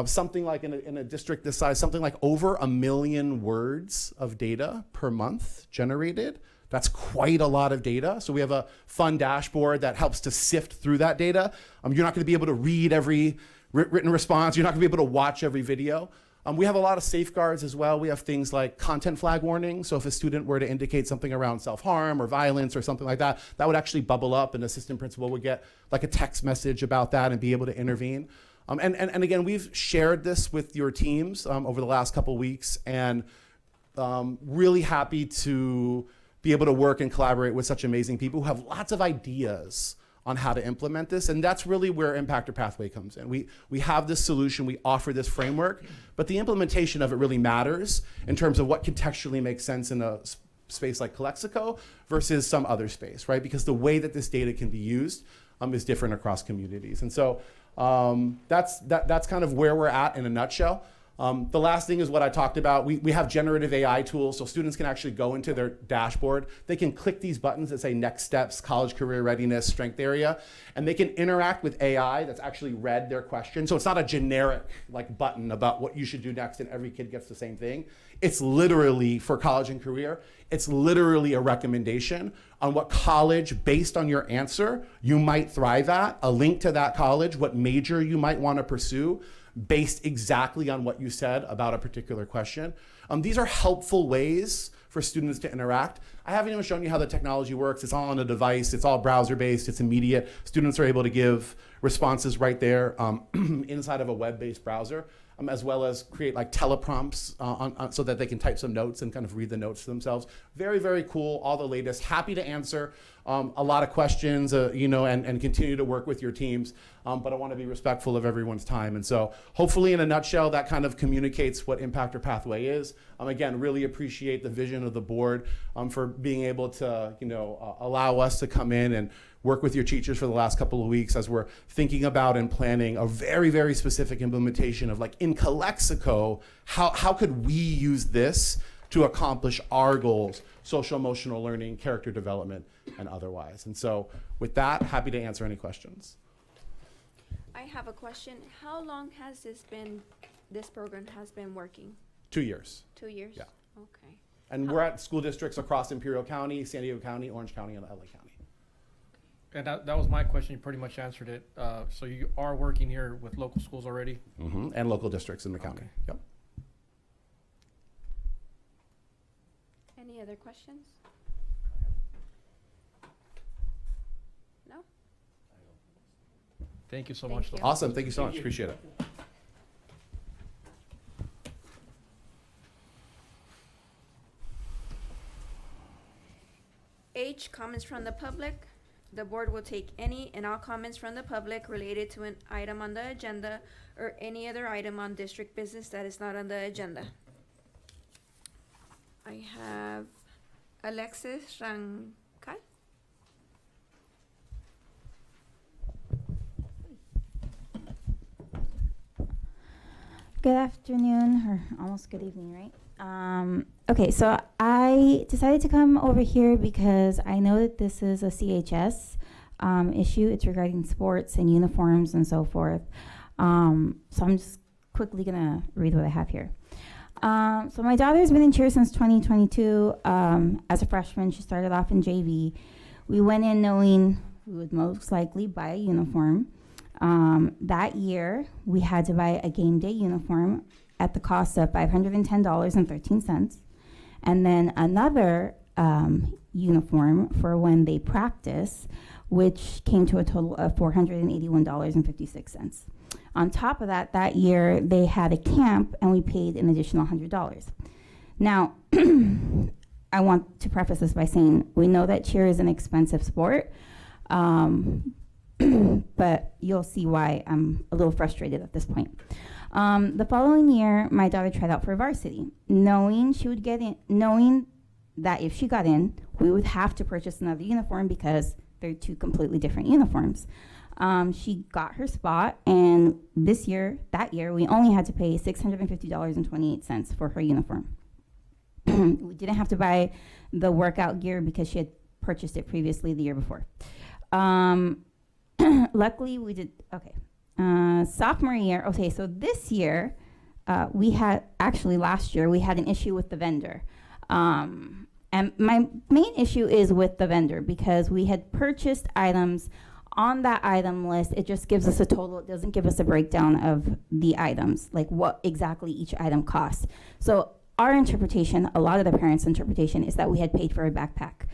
something like in a district this size, something like over 1 million words of data per month generated. That's quite a lot of data. So we have a fun dashboard that helps to sift through that data. You're not going to be able to read every written response. You're not going to be able to watch every video. We have a lot of safeguards as well. We have things like content flag warning. So if a student were to indicate something around self-harm or violence or something like that, that would actually bubble up, and assistant principal would get like a text message about that and be able to intervene. And again, we've shared this with your teams over the last couple weeks, and really happy to be able to work and collaborate with such amazing people who have lots of ideas on how to implement this. And that's really where Impactor Pathway comes in. We have this solution, we offer this framework, but the implementation of it really matters in terms of what contextually makes sense in a space like Calexico versus some other space, right? Because the way that this data can be used is different across communities. And so that's kind of where we're at in a nutshell. The last thing is what I talked about. We have generative AI tools, so students can actually go into their dashboard. They can click these buttons that say next steps, college career readiness, strength area, and they can interact with AI that's actually read their question. So it's not a generic button about what you should do next and every kid gets the same thing. It's literally, for college and career, it's literally a recommendation on what college, based on your answer, you might thrive at, a link to that college, what major you might want to pursue, based exactly on what you said about a particular question. These are helpful ways for students to interact. I haven't even shown you how the technology works. It's all on a device. It's all browser-based. It's immediate. Students are able to give responses right there inside of a web-based browser, as well as create teleprompts so that they can type some notes and kind of read the notes to themselves. Very, very cool. All the latest. Happy to answer a lot of questions, and continue to work with your teams. But I want to be respectful of everyone's time. And so hopefully in a nutshell, that kind of communicates what Impactor Pathway is. Again, really appreciate the vision of the board for being able to, allow us to come in and work with your teachers for the last couple of weeks as we're thinking about and planning a very, very specific implementation of in Calexico, how could we use this to accomplish our goals, social emotional learning, character development, and otherwise. And so with that, happy to answer any questions. I have a question. How long has this program has been working? 2 years. 2 years? Yeah. Okay. And we're at school districts across Imperial County, San Diego County, Orange County, and LA County. And that was my question. You pretty much answered it. So you are working here with local schools already? And local districts in the county. Okay. Yep. Any other questions? No? Thank you so Thank much. you. Awesome. Thank you so much. Appreciate it. H, comments from the public. The board will take any and all comments from the public related to an item on the agenda or any other item on district business that is not on the agenda. I have Alexis Rankai. Good afternoon, or almost good evening, right? Okay, so I decided to come over here because I know that this is a CHS issue. It's regarding sports and uniforms and so forth. So I'm just quickly gonna read what I have here. So my daughter's been in cheer since 2022. As a freshman, she started off in JV. We went in knowing we would most likely buy a uniform. That year, we had to buy a game day uniform at the cost of $510.13, and then another uniform for when they practice, which came to a total of $481.56. On top of that, that year they had a camp, and we paid an additional $100. Now, I want to preface this by saying we know that cheer is an expensive sport. But you'll see why I'm a little frustrated at this point. The following year, my daughter tried out for varsity, knowing she would get in, knowing that if she got in, we would have to purchase another uniform because they're two completely different uniforms. She got her spot, and that year, we only had to pay $650.28 for her uniform. We didn't have to buy the workout gear because she had purchased it previously the year before. Luckily, we did, okay. Sophomore year, okay, so this year, last year, we had an issue with the vendor. And my main issue is with the vendor because we had purchased items on that item list. It just gives us a total. It doesn't give us a breakdown of the items, like what exactly each item costs. So our interpretation, a lot of the parents' interpretation, is that we had paid for a backpack.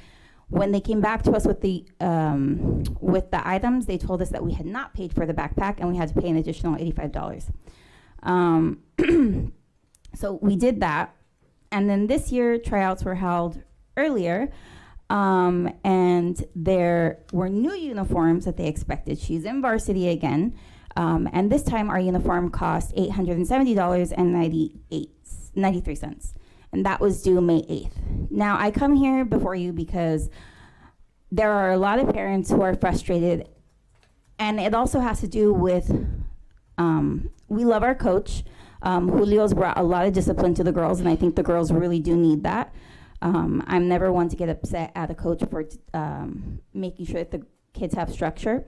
When they came back to us with the items, they told us that we had not paid for the backpack and we had to pay an additional $85. So we did that, and then this year tryouts were held earlier, and there were new uniforms that they expected. She's in varsity again, and this time our uniform cost $870.93. And that was due May 8th. Now, I come here before you because there are a lot of parents who are frustrated, and it also has to do with, we love our coach. Julio's brought a lot of discipline to the girls, and I think the girls really do need that. I'm never one to get upset at a coach for making sure that the kids have structure.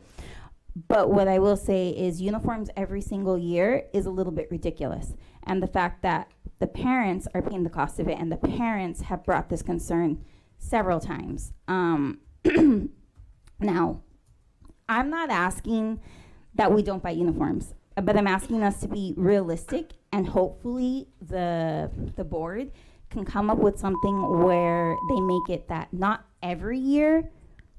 But what I will say is uniforms every single year is a little bit ridiculous. And the fact that the parents are paying the cost of it, and the parents have brought this concern several times. Now, I'm not asking that we don't buy uniforms, but I'm asking us to be realistic, and hopefully the board can come up with something where they make it that not every year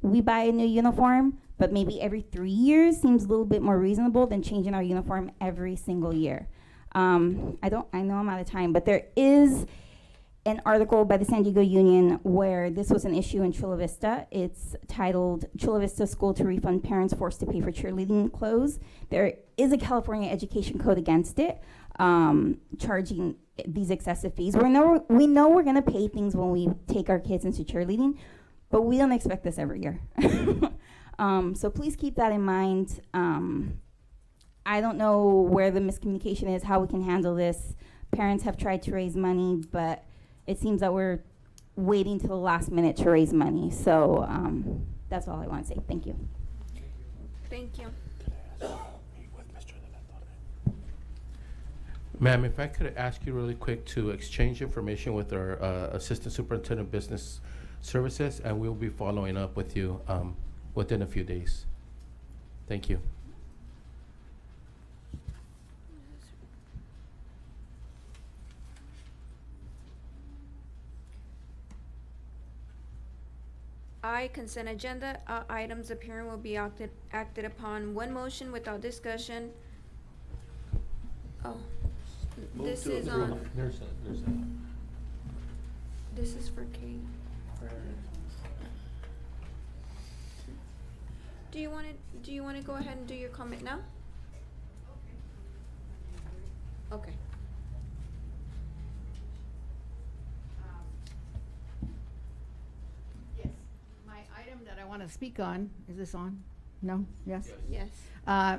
we buy a new uniform, but maybe every 3 years seems a little bit more reasonable than changing our uniform every single year. I know I'm out of time, but there is an article by the San Diego Union where this was an issue in Chula Vista. It's titled Chula Vista School to Refund Parents Forced to Pay for Cheerleading Clothes. There is a California education code against it, charging these excessive fees. We know we're gonna pay things when we take our kids into cheerleading, but we don't expect this every year. So please keep that in mind. I don't know where the miscommunication is, how we can handle this. Parents have tried to raise money, but it seems that we're waiting till the last minute to raise money. So that's all I want to say. Thank you. Thank you. Ma'am, if I could ask you really quick to exchange information with our Assistant Superintendent of Business Services, and we'll be following up with you within a few days. Thank you. I, consent agenda, items appearing will be acted upon one motion without discussion. Oh, this is on, this is for Kate. Do you wanna go ahead and do your comment now? Okay. Yes, my item that I want to speak on, is this on? No? Yes? Yes.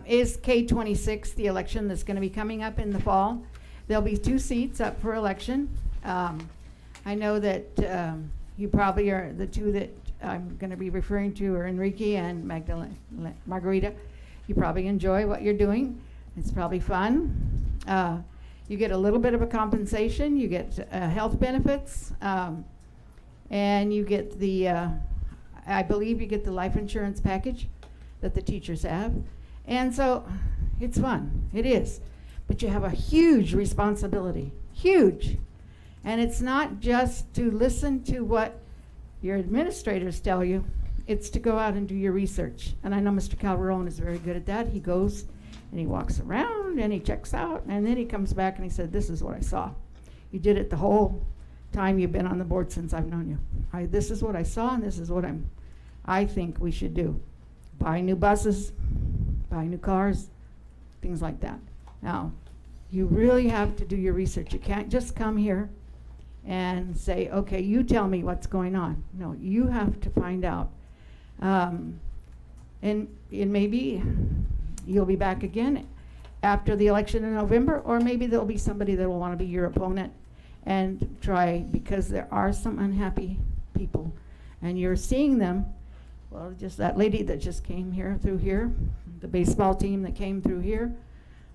Is K-26, the election that's going to be coming up in the fall. There'll be 2 seats up for election. I know that you probably are, the 2 that I'm going to be referring to are Enrique and Margarita. You probably enjoy what you're doing. It's probably fun. You get a little bit of a compensation. You get health benefits. And you get the, I believe you get the life insurance package that the teachers have. And so it's fun, it is. But you have a huge responsibility, huge. And it's not just to listen to what your administrators tell you, it's to go out and do your research. And I know Mr. Calderon is very good at that. He goes and he walks around and he checks out and then he comes back and he said, this is what I saw. You did it the whole time you've been on the board since I've known you. This is what I saw and this is what I think we should do. Buy new buses, buy new cars, things like that. Now, you really have to do your research. You can't just come here and say, okay, you tell me what's going on. No, you have to find out. And maybe you'll be back again after the election in November, or maybe there'll be somebody that will want to be your opponent and try, because there are some unhappy people and you're seeing them. Well, just that lady that just came here through here, the baseball team that came through here,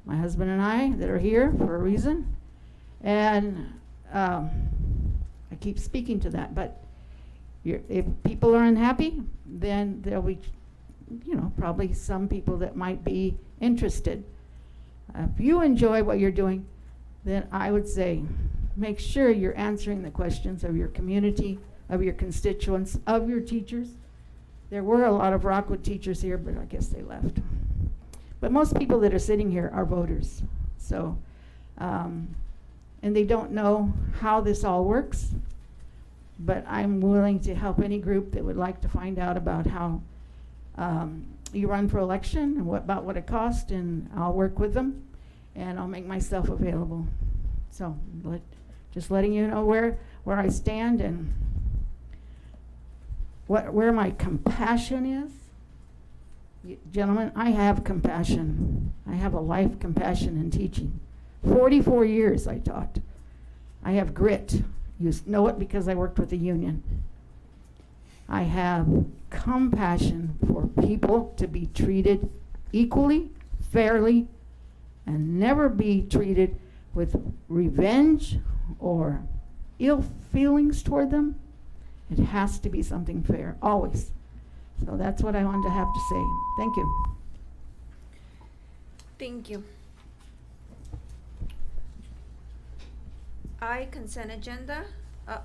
my husband and I that are here for a reason. And I keep speaking to that, but if people are unhappy, then there'll be, probably some people that might be interested. If you enjoy what you're doing, then I would say make sure you're answering the questions of your community, of your constituents, of your teachers. There were a lot of Rockwood teachers here, but I guess they left. But most people that are sitting here are voters. So, and they don't know how this all works, but I'm willing to help any group that would like to find out about how you run for election and about what it costs, and I'll work with them and I'll make myself available. So just letting you know where I stand and where my compassion is. Gentlemen, I have compassion. I have a life compassion in teaching. 44 years I taught. I have grit. You know it because I worked with the union. I have compassion for people to be treated equally, fairly, and never be treated with revenge or ill feelings toward them. It has to be something fair, always. So that's what I wanted to have to say. Thank you. Thank you. I, consent agenda,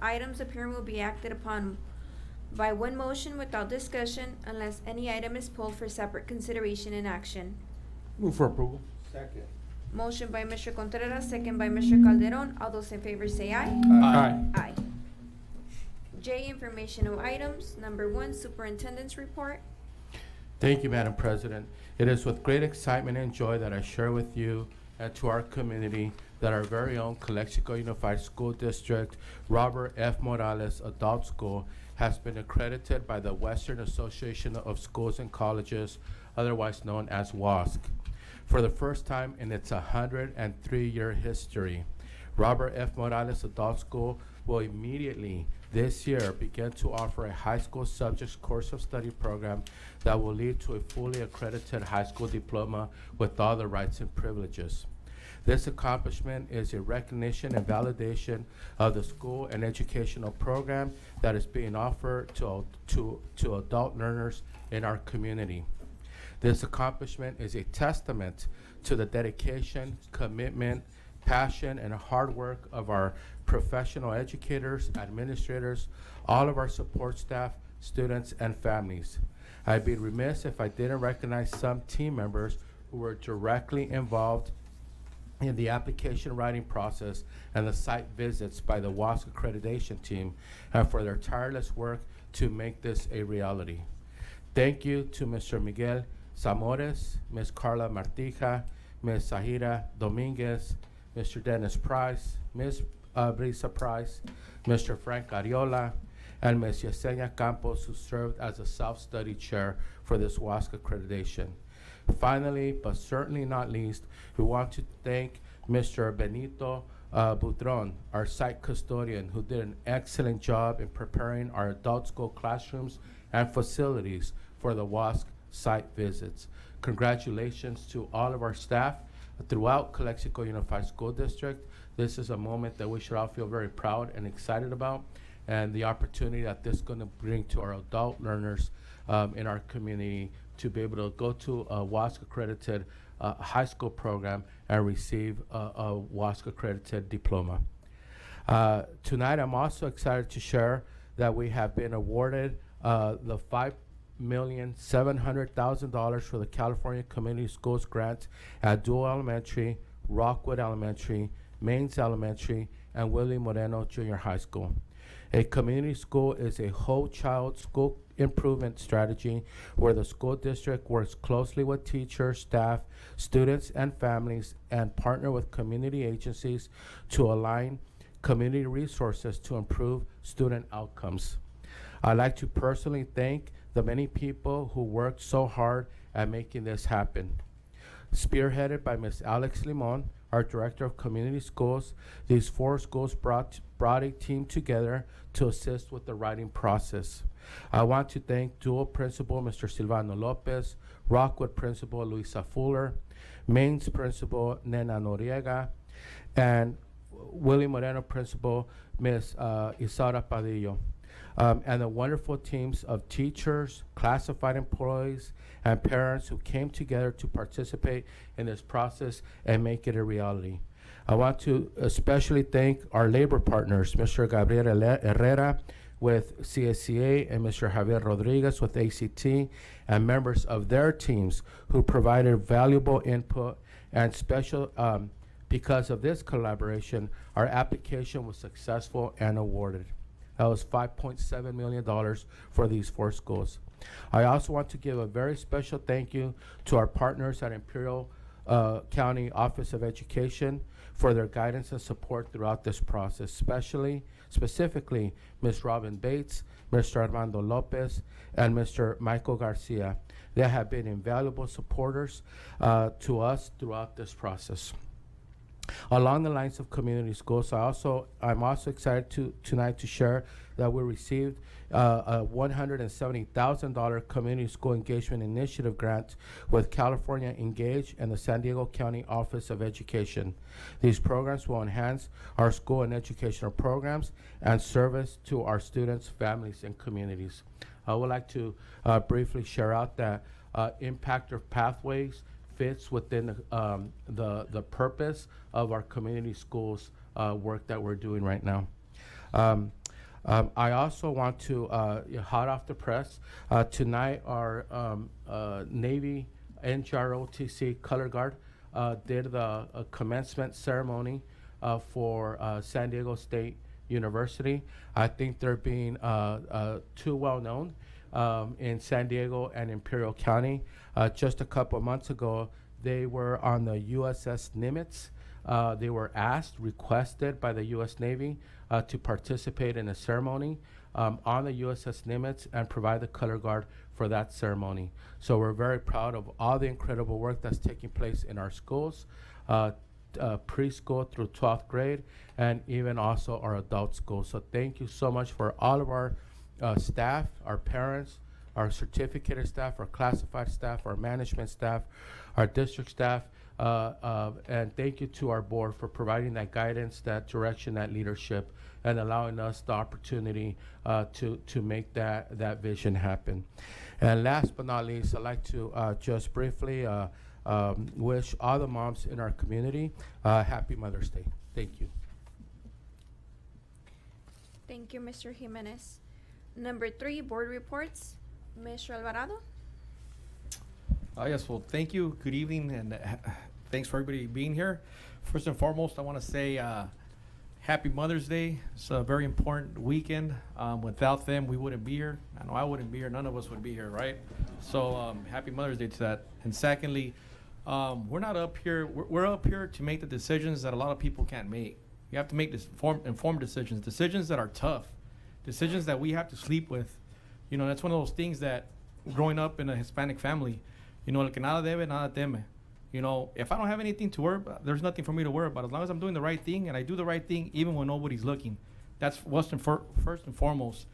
items appearing will be acted upon by one motion without discussion unless any item is pulled for separate consideration and action. Move for approval. Second. Motion by Mr. Contreras, second by Mr. Calderon. All those in favor say aye. Aye. Aye. J, informational items. Number 1, Superintendent's report. Thank you, Madam President. It is with great excitement and joy that I share with you and to our community that our very own Calexico Unified School District, Robert F. Morales Adult School, has been accredited by the Western Association of Schools and Colleges, otherwise known as WASC, for the first time in its 103-year history. Robert F. Morales Adult School will immediately this year begin to offer a high school subjects course of study program that will lead to a fully accredited high school diploma with all the rights and privileges. This accomplishment is a recognition and validation of the school and educational program that is being offered to adult learners in our community. This accomplishment is a testament to the dedication, commitment, passion, and hard work of our professional educators, administrators, all of our support staff, students, and families. I'd be remiss if I didn't recognize some team members who were directly involved in the application writing process and the site visits by the WASC accreditation team, and for their tireless work to make this a reality. Thank you to Mr. Miguel Zamores, Ms. Carla Martija, Ms. Zahira Dominguez, Mr. Dennis Price, Ms. Brisa Price, Mr. Frank Ariola, and Ms. Yesenia Campos, who served as a self-study chair for this WASC accreditation. Finally, but certainly not least, we want to thank Mr. Benito Budron, our site custodian, who did an excellent job in preparing our adult school classrooms and facilities for the WASC site visits. Congratulations to all of our staff throughout Calexico Unified School District. This is a moment that we should all feel very proud and excited about, and the opportunity that this is going to bring to our adult learners in our community to be able to go to a WASC accredited high school program and receive a WASC accredited diploma. Tonight, I'm also excited to share that we have been awarded the $5,700,000 for the California Community Schools grant at Dual Elementary, Rockwood Elementary, Mains Elementary, and Willie Moreno Junior High School. A community school is a whole child school improvement strategy where the school district works closely with teachers, staff, students, and families, and partner with community agencies to align community resources to improve student outcomes. I'd like to personally thank the many people who worked so hard at making this happen. Spearheaded by Ms. Alex Limon, our Director of Community Schools, these 4 schools brought a team together to assist with the writing process. I want to thank Dual Principal Mr. Silvano Lopez, Rockwood Principal Luisa Fuller, Mains Principal Nena Noriega, and Willie Moreno Principal Ms. Isara Padillo. And the wonderful teams of teachers, classified employees, and parents who came together to participate in this process and make it a reality. I want to especially thank our labor partners, Mr. Gabriel Herrera with CSCA and Mr. Javier Rodriguez with ACT, and members of their teams who provided valuable input and special. Because of this collaboration, our application was successful and awarded. That was $5.7 million for these 4 schools. I also want to give a very special thank you to our partners at Imperial County Office of Education for their guidance and support throughout this process, specifically Ms. Robin Bates, Mr. Armando Lopez, and Mr. Michael Garcia. They have been invaluable supporters to us throughout this process. Along the lines of community schools, I'm also excited tonight to share that we received a $170,000 Community School Engagement Initiative grant with California Engage and the San Diego County Office of Education. These programs will enhance our school and educational programs and service to our students, families, and communities. I would like to briefly share out that Impactor Pathways fits within the purpose of our community schools work that we're doing right now. I also want to, hot off the press, tonight our Navy NGROTC Color Guard did the commencement ceremony for San Diego State University. I think they're being too well known in San Diego and Imperial County. Just a couple of months ago, they were on the USS Nimitz. They were requested by the U.S. Navy to participate in a ceremony on the USS Nimitz and provide the color guard for that ceremony. So we're very proud of all the incredible work that's taking place in our schools, preschool through 12th grade, and even also our adult schools. So thank you so much for all of our staff, our parents, our certificated staff, our classified staff, our management staff, our district staff, And thank you to our board for providing that guidance, that direction, that leadership, and allowing us the opportunity to make that vision happen. And last but not least, I'd like to just briefly wish all the moms in our community happy Mother's Day. Thank you. Thank you, Mr. Jimenez. Number 3, board reports. Mr. Alvarado. Yes, well, thank you. Good evening, and thanks for everybody being here. First and foremost, I want to say Happy Mother's Day. It's a very important weekend. Without them, we wouldn't be here. I know I wouldn't be here. None of us would be here, right? So Happy Mother's Day to that. And secondly, we're not up here. We're up here to make the decisions that a lot of people can't make. You have to make this informed decisions that are tough, decisions that we have to sleep with. You know, that's one of those things that growing up in a Hispanic family, you know, el que nada debe, nada teme. You know, if I don't have anything to worry about, there's nothing for me to worry about. As long as I'm doing the right thing, and I do the right thing even when nobody's looking. That's first and foremost.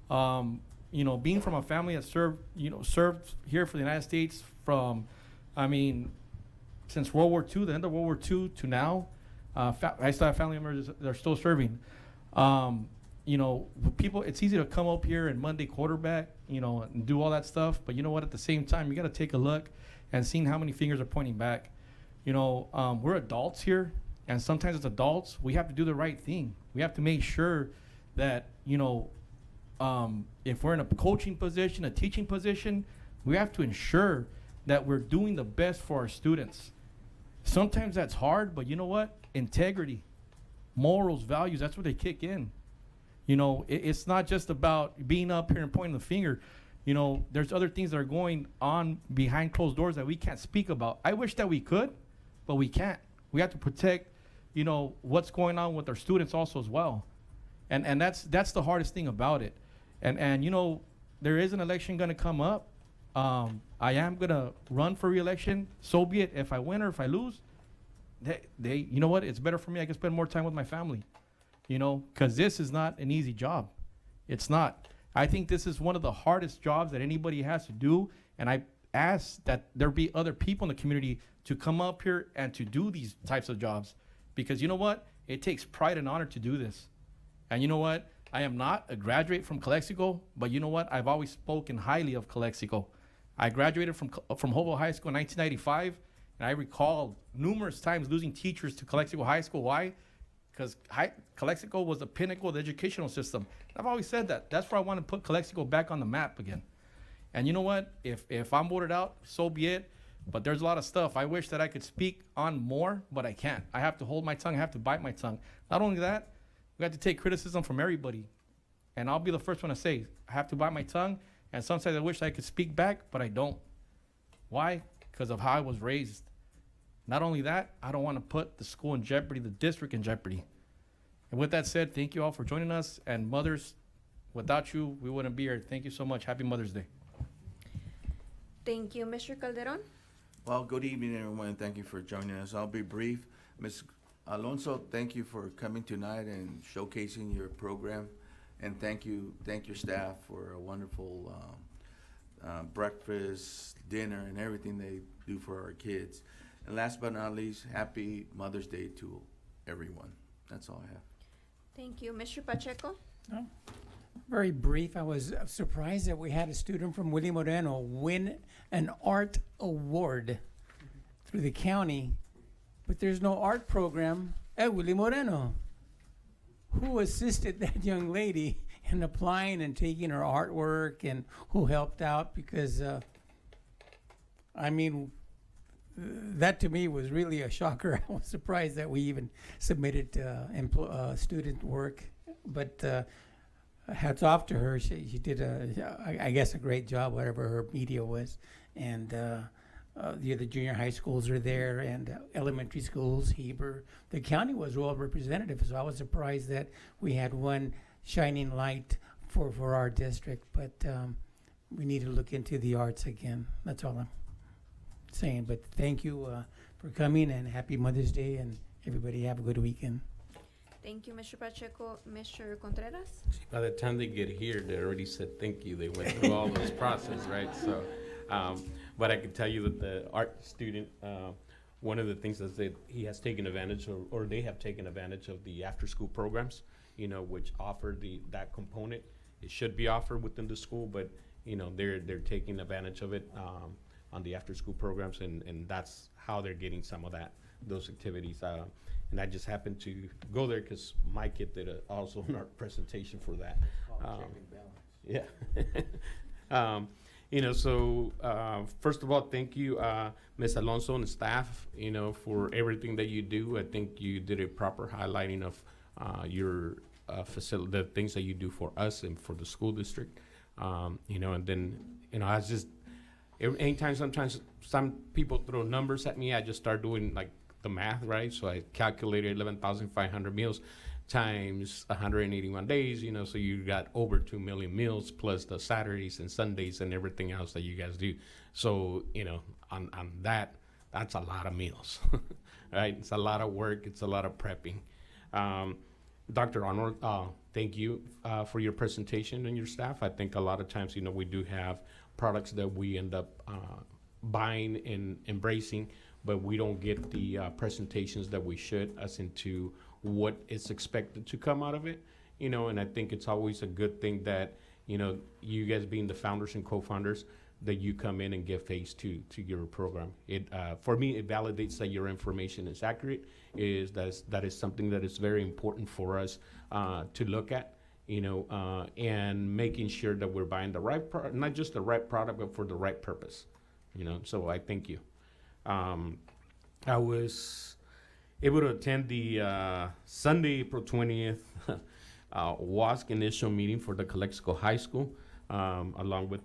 You know, being from a family that served here for the United States from, I mean, since World War II, the end of World War II to now, I still have family members that are still serving. You know, people, it's easy to come up here and Monday quarterback, you know, and do all that stuff. But you know what? At the same time, you got to take a look and seeing how many fingers are pointing back. You know, we're adults here, and sometimes as adults, we have to do the right thing. We have to make sure that, you know, if we're in a coaching position, a teaching position, we have to ensure that we're doing the best for our students. Sometimes that's hard, but you know what? Integrity, morals, values, that's where they kick in. You know, it's not just about being up here and pointing the finger. You know, there's other things that are going on behind closed doors that we can't speak about. I wish that we could, but we can't. We have to protect, you know, what's going on with our students also as well. And that's the hardest thing about it. And you know, there is an election going to come up. I am going to run for re-election. So be it. If I win or if I lose, you know what? It's better for me. I can spend more time with my family, you know, because this is not an easy job. It's not. I think this is one of the hardest jobs that anybody has to do. And I ask that there be other people in the community to come up here and to do these types of jobs. Because you know what? It takes pride and honor to do this. And you know what? I am not a graduate from Calexico, but you know what? I've always spoken highly of Calexico. I graduated from Hopewell High School in 1995, and I recall numerous times losing teachers to Calexico High School. Why? Because Calexico was the pinnacle of the educational system. I've always said that. That's where I want to put Calexico back on the map again. And you know what? If I'm voted out, so be it. But there's a lot of stuff I wish that I could speak on more, but I can't. I have to hold my tongue. I have to bite my tongue. Not only that, we have to take criticism from everybody. And I'll be the first one to say, I have to bite my tongue. And sometimes I wish I could speak back, but I don't. Why? Because of how I was raised. Not only that, I don't want to put the school in jeopardy, the district in jeopardy. And with that said, thank you all for joining us. And mothers, without you, we wouldn't be here. Thank you so much. Happy Mother's Day. Thank you, Mr. Calderon. Well, good evening, everyone, and thank you for joining us. I'll be brief. Ms. Alonso, thank you for coming tonight and showcasing your program. And thank your staff for a wonderful breakfast, dinner, and everything they do for our kids. And last but not least, happy Mother's Day to everyone. That's all I have. Thank you. Mr. Pacheco? Oh, very brief. I was surprised that we had a student from Willie Moreno win an art award through the county, but there's no art program at Willie Moreno. Who assisted that young lady in applying and taking her artwork, and who helped out? Because, I mean, that to me was really a shocker. I was surprised that we even submitted student work, but hats off to her. She did I guess a great job, whatever her media was. And the junior high schools are there, and elementary schools, Heber. The county was well representative, so I was surprised that we had one shining light for our district. But we need to look into the arts again. That's all I'm saying. But thank you for coming, and happy Mother's Day, and everybody have a good weekend. Thank you, Mr. Pacheco. Mr. Contreras? By the time they get here, they already said thank you. They went through all this process, right? So, but I can tell you that the art student one of the things is that he has taken advantage of, or they have taken advantage of the after-school programs, you know, which offer that component. It should be offered within the school, but you know, they're taking advantage of it on the after-school programs, and that's how they're getting some of those activities. And I just happened to go there because my kid did also an art presentation for that. Yeah. You know, so first of all, thank you, Ms. Alonso and staff, you know, for everything that you do. I think you did a proper highlighting of your facility, the things that you do for us and for the school district. You know, and then, you know, I just, anytime, sometimes some people throw numbers at me, I just start doing like the math, right? So I calculated 11,500 meals times 181 days, you know, so you got over 2 million meals plus the Saturdays and Sundays and everything else that you guys do. So, you know, on that's a lot of meals, right? It's a lot of work. It's a lot of prepping. Dr. Arnold, thank you for your presentation and your staff. I think a lot of times, you know, we do have products that we end up buying and embracing, but we don't get the presentations that we should as into what is expected to come out of it, you know, and I think it's always a good thing that, you know, you guys being the founders and co-founders, that you come in and give face to your program. It for me, it validates that your information is accurate. That is something that is very important for us to look at, you know, and making sure that we're buying the right product, not just the right product, but for the right purpose, you know. So I thank you. I was able to attend the Sunday, April 20th WASC initial meeting for the Calexico High School, along with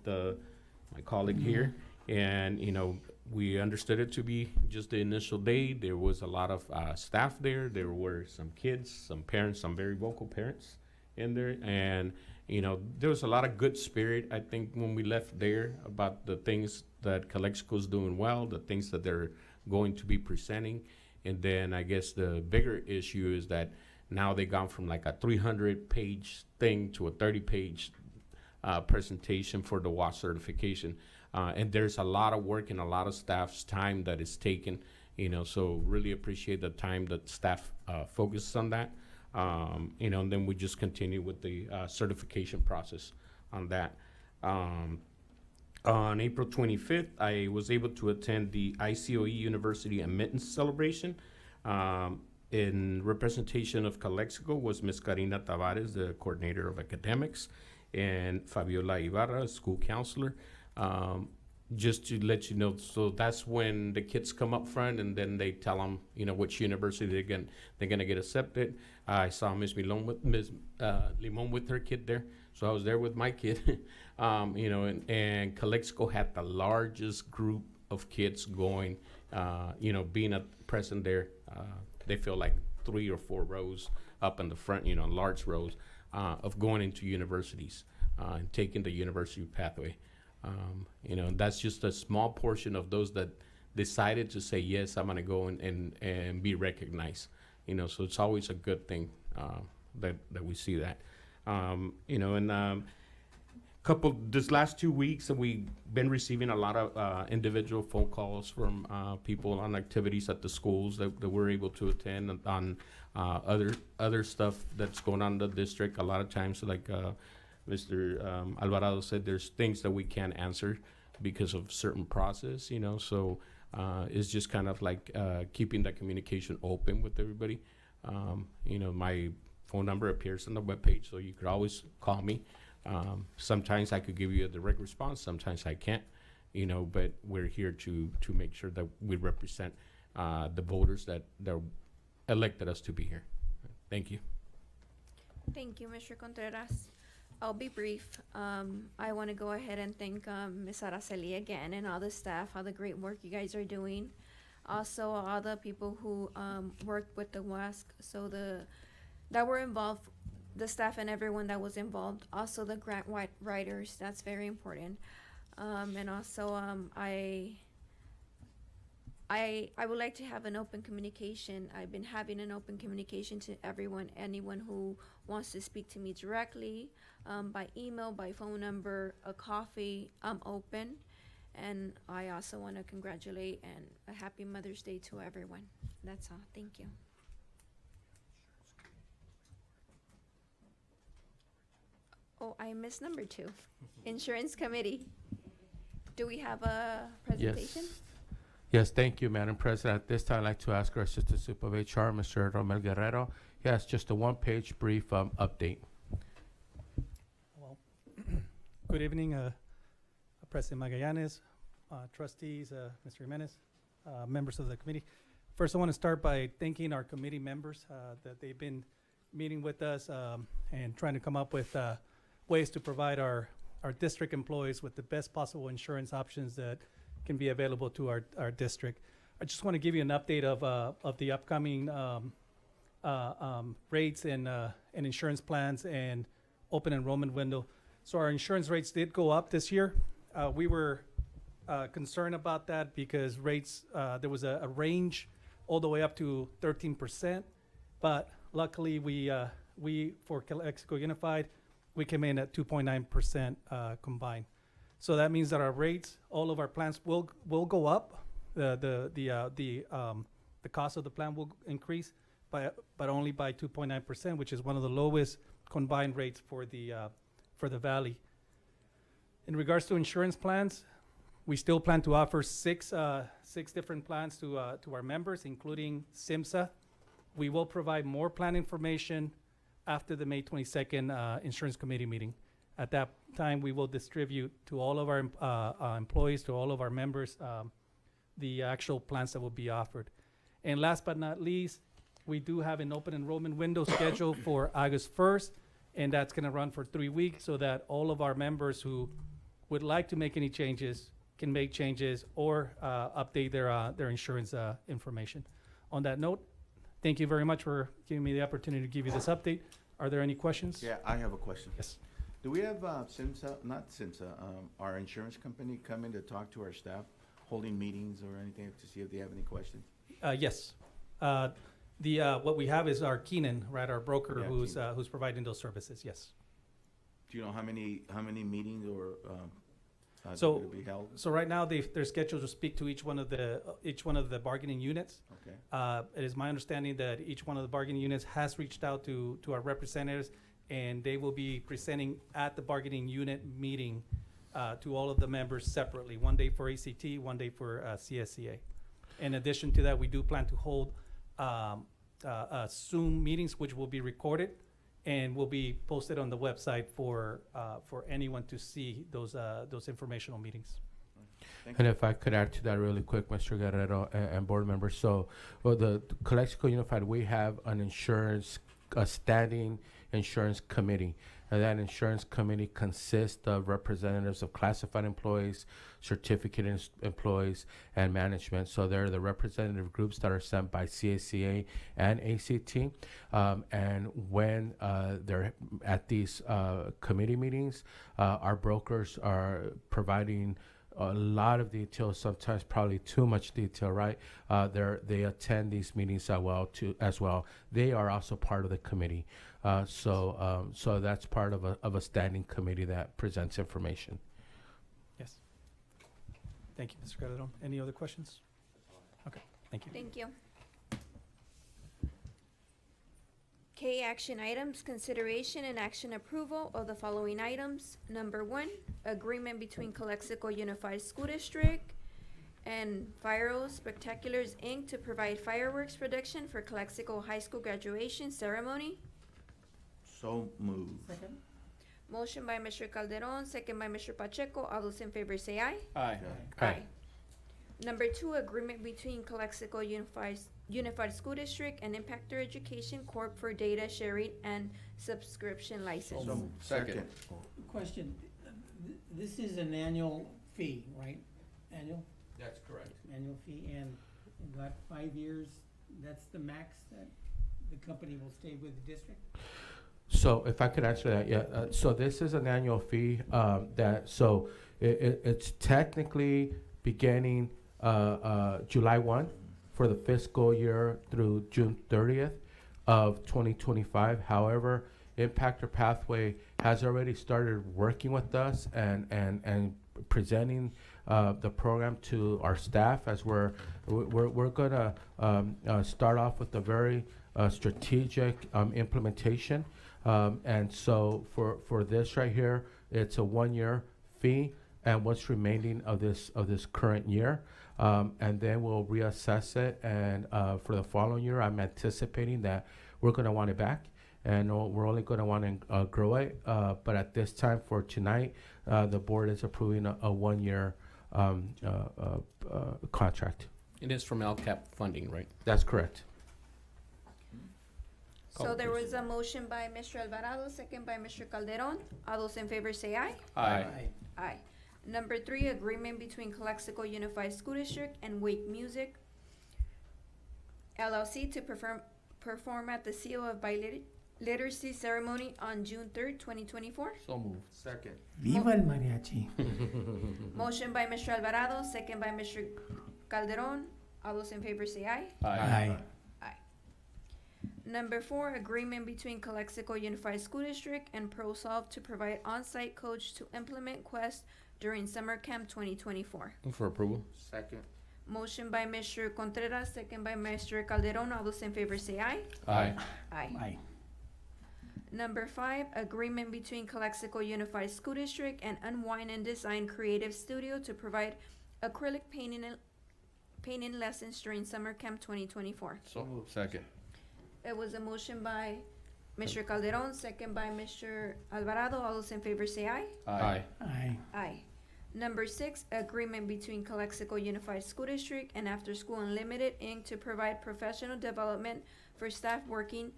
my colleague here. And, you know, we understood it to be just the initial day. There was a lot of staff there. There were some kids, some parents, some very vocal parents in there. And, you know, there was a lot of good spirit, I think, when we left there about the things that Calexico's doing well, the things that they're going to be presenting. And then I guess the bigger issue is that now they've gone from like a 300-page thing to a 30-page presentation for the WASC certification. And there's a lot of work and a lot of staff's time that is taken, you know, so really appreciate the time that staff focuses on that. You know, and then we just continue with the certification process on that. On April 25th, I was able to attend the ICOE University Admittance Celebration. In representation of Calexico was Ms. Karina Tavares, the coordinator of academics, and Fabiola Ibarra, school counselor. Just to let you know, so that's when the kids come up front and then they tell them, you know, which university they're gonna get accepted. I saw Ms. Limon with her kid there, so I was there with my kid. You know, and Calexico had the largest group of kids going, you know, being present there. They feel like 3 or 4 rows up in the front, you know, large rows of going into universities and taking the university pathway. You know, that's just a small portion of those that decided to say, yes, I'm going to go and be recognized. You know, so it's always a good thing that we see that. You know, and this last 2 weeks, we've been receiving a lot of individual phone calls from people on activities at the schools that we're able to attend on other stuff that's going on in the district. A lot of times, like Mr. Alvarado said, there's things that we can't answer because of certain process, you know, so it's just kind of like keeping that communication open with everybody. You know, my phone number appears on the webpage, so you could always call me. Sometimes I could give you a direct response, sometimes I can't, you know, but we're here to make sure that we represent the voters that elected us to be here. Thank you. Thank you, Mr. Contreras. I'll be brief. I want to go ahead and thank Ms. Araceli again and all the staff, all the great work you guys are doing. Also, all the people who worked with the WASC, so that were involved, the staff and everyone that was involved. Also, the grant writers, that's very important. And also, I would like to have an open communication. I've been having an open communication to anyone who wants to speak to me directly, by email, by phone number, a coffee. I'm open. And I also want to congratulate and a happy Mother's Day to everyone. That's all. Thank you. Oh, I missed number 2. Insurance Committee. Do we have a presentation? Yes, thank you, Madam President. At this time, I'd like to ask our Assistant Super of HR, Mr. Romel Guerrero. He has just a one-page brief update. Well, good evening, President Magallanes, trustees, Mr. Jimenez, members of the committee. First, I want to start by thanking our committee members that they've been meeting with us and trying to come up with ways to provide our district employees with the best possible insurance options that can be available to our district. I just want to give you an update of the upcoming rates and insurance plans and open enrollment window. So our insurance rates did go up this year. We were concerned about that because rates, there was a range all the way up to 13%, but luckily we for Calexico Unified, we came in at 2.9% combined. So that means that our rates, all of our plans will go up. The cost of the plan will increase, but only by 2.9%, which is one of the lowest combined rates for the valley. In regards to insurance plans, we still plan to offer six different plans to our members, including SIMSA. We will provide more plan information after the May 22nd Insurance Committee meeting. At that time, we will distribute to all of our employees, to all of our members, the actual plans that will be offered. And last but not least, we do have an open enrollment window scheduled for August 1st, and that's going to run for 3 weeks so that all of our members who would like to make any changes can make changes or update their insurance information. On that note, thank you very much for giving me the opportunity to give you this update. Are there any questions? Yeah, I have a question. Yes. Do we have our insurance company come in to talk to our staff, holding meetings or anything to see if they have any questions? Yes. What we have is our Keenan, right, our broker Yeah, who's providing those services. Yes. Do you know how many meetings or So, to be held? so right now they're scheduled to speak to each one of the bargaining units. Okay. It is my understanding that each one of the bargaining units has reached out to our representatives, and they will be presenting at the bargaining unit meeting to all of the members separately. One day for ACT, one day for CSCA. In addition to that, we do plan to hold Zoom meetings, which will be recorded and will be posted on the website for anyone to see those informational meetings. And if I could add to that really quick, Mr. Guerrero and board members. So, the Calexico Unified, we have a standing insurance committee. And that insurance committee consists of representatives of classified employees, certificate employees, and management. So they're the representative groups that are sent by CACA and ACT. And when they're at these committee meetings, our brokers are providing a lot of detail, sometimes probably too much detail, right? They attend these meetings as well. They are also part of the committee. So that's part of a standing committee that presents information. Yes. Thank you, Mr. Calderon. Any other questions? Okay, thank you. Thank you. K, action items, consideration and action approval of the following items. Number 1, agreement between Calexico Unified School District and Fyro Spectaculars, Inc. to provide fireworks production for Calexico High School graduation ceremony. So moved. Second. Motion by Mr. Calderon, second by Mr. Pacheco. All those in favor say aye. Aye. Aye. Number 2, agreement between Calexico Unified School District and Impactor Education Corp. for data sharing and subscription license. So second. Question, this is an annual fee, right? Annual? That's correct. Annual fee, and in that 5 years, that's the max that the company will stay with the district? So if I could answer that, yeah. So this is an annual fee it's technically beginning July 1 for the fiscal year through June 30th of 2025. However, Impactor Pathway has already started working with us and presenting the program to our staff, as we're gonna start off with a very strategic implementation. And so for this right here, it's a 1-year fee and what's remaining of this current year. And then we'll reassess it. And for the following year, I'm anticipating that we're going to want it back. And we're only going to want to grow it. But at this time for tonight, the board is approving a 1-year contract. It is from LCAP funding, right? That's correct. So there was a motion by Mr. Alvarado, second by Mr. Calderon. All those in favor say aye. Aye. Aye. Number 3, agreement between Calexico Unified School District and Wake Music LLC to perform at the Seal of Literacy ceremony on June 3rd, 2024. So moved. Second. Viva el mariachi. Motion by Mr. Alvarado, second by Mr. Calderon. All those in favor say aye. Aye. Number 4, agreement between Calexico Unified School District and ProSolve to provide on-site coach to implement Quest during Summer Camp 2024. Move for approval. Second. Motion by Mr. Contreras, second by Mr. Calderon. All those in favor say aye. Aye. Aye. Number 5, agreement between Calexico Unified School District and Unwind and Design Creative Studio to provide acrylic painting lessons during Summer Camp 2024. So moved. Second. It was a motion by Mr. Calderon, second by Mr. Alvarado. All those in favor say aye. Aye. Aye. Aye. Number 6, agreement between Calexico Unified School District and After School Unlimited, Inc. to provide professional development for staff working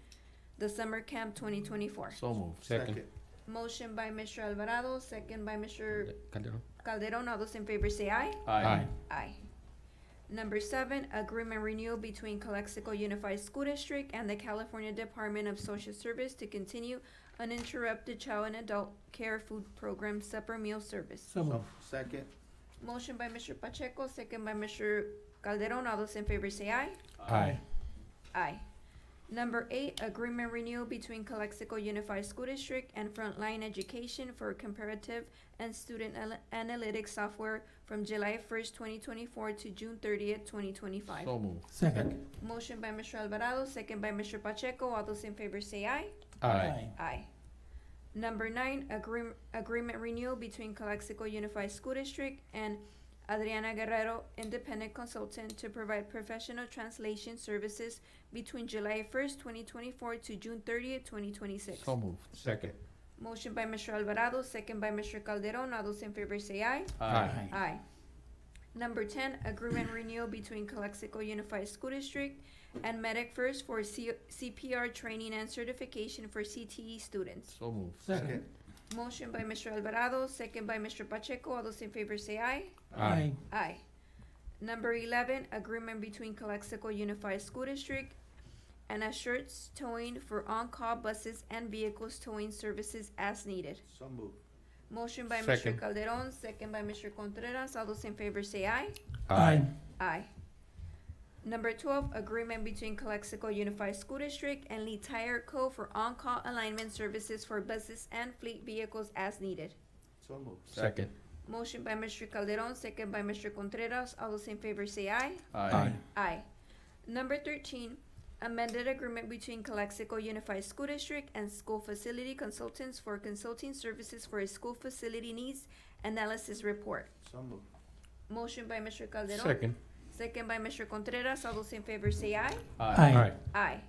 the Summer Camp 2024. So moved. Second. Motion by Mr. Alvarado, second by Mr. Calderon. Calderon. All those in favor say aye. Aye. Aye. Number 7, agreement renewal between Calexico Unified School District and the California Department of Social Service to continue uninterrupted child and adult care food program supper meal service. So moved. Second. Motion by Mr. Pacheco, second by Mr. Calderon. All those in favor say aye. Aye. Aye. Number 8, agreement renewal between Calexico Unified School District and Frontline Education for comparative and student analytics software from July 1st, 2024 to June 30th, 2025. So moved. Second. Motion by Mr. Alvarado, second by Mr. Pacheco. All those in favor say aye. Aye. Aye. Number 9, agreement renewal between Calexico Unified School District and Adriana Guerrero, independent consultant, to provide professional translation services between July 1st, 2024 to June 30th, 2026. So moved. Second. Motion by Mr. Alvarado, second by Mr. Calderon. All those in favor say aye. Aye. Aye. Number 10, agreement renewal between Calexico Unified School District and Medic First for CPR training and certification for CTE students. So moved. Second. Motion by Mr. Alvarado, second by Mr. Pacheco. All those in favor say aye. Aye. Aye. Number 11, agreement between Calexico Unified School District and Assured's Towing for on-call buses and vehicles towing services as needed. So moved. Motion by Second. Mr. Calderon, second by Mr. Contreras. All those in favor say aye. Aye. Aye. Number 12, agreement between Calexico Unified School District and Lee Tire Co. for on-call alignment services for buses and fleet vehicles as needed. So moved. Second. Motion by Mr. Calderon, second by Mr. Contreras. All those in favor say aye. Aye. Aye. Number 13, amended agreement between Calexico Unified School District and School Facility Consultants for consulting services for a school facility needs analysis report. So moved. Motion by Mr. Calderon. Second. Second by Mr. Contreras. All those in favor say aye. Aye. Aye.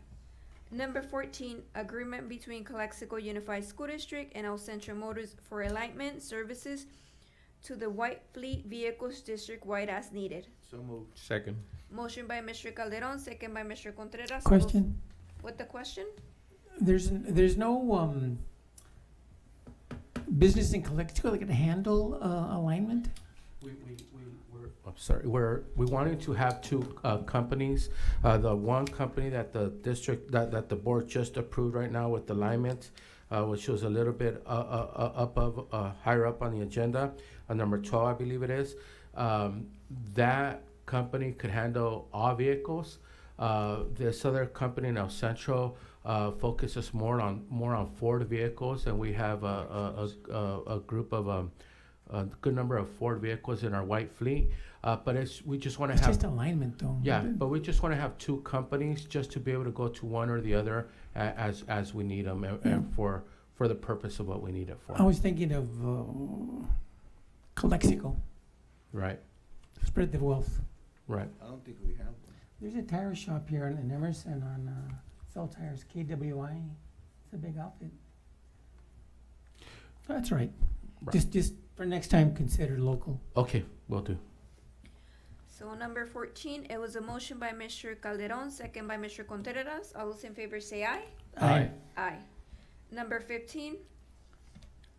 Number 14, agreement between Calexico Unified School District and El Centro Motors for alignment services to the White Fleet Vehicles District-wide as needed. So moved. Second. Motion by Mr. Calderon, second by Mr. Contreras. Question. What the question? There's no business in Calexico that can handle alignment. I'm sorry, we wanted to have two companies. The one company that the district, that the board just approved right now with alignment, which was a little bit higher up on the agenda, number 12, I believe it is. That company could handle all vehicles. This other company in El Centro focuses more on Ford vehicles, and we have a group of a good number of Ford vehicles in our white fleet. But we just want to It's have. just alignment, though. Yeah, but we just want to have two companies just to be able to go to one or the other as we need them and for the purpose of what we need it for. I was thinking of Calexico. Right. Spread the wealth. Right. I don't think we have one. There's a tire shop here in Emerson on sell tires, KWI. It's a big outfit. That's right. Right. Just for next time, consider local. Okay, will do. So number 14, it was a motion by Mr. Calderon, second by Mr. Contreras. All those in favor say aye. Aye. Aye. Number 15,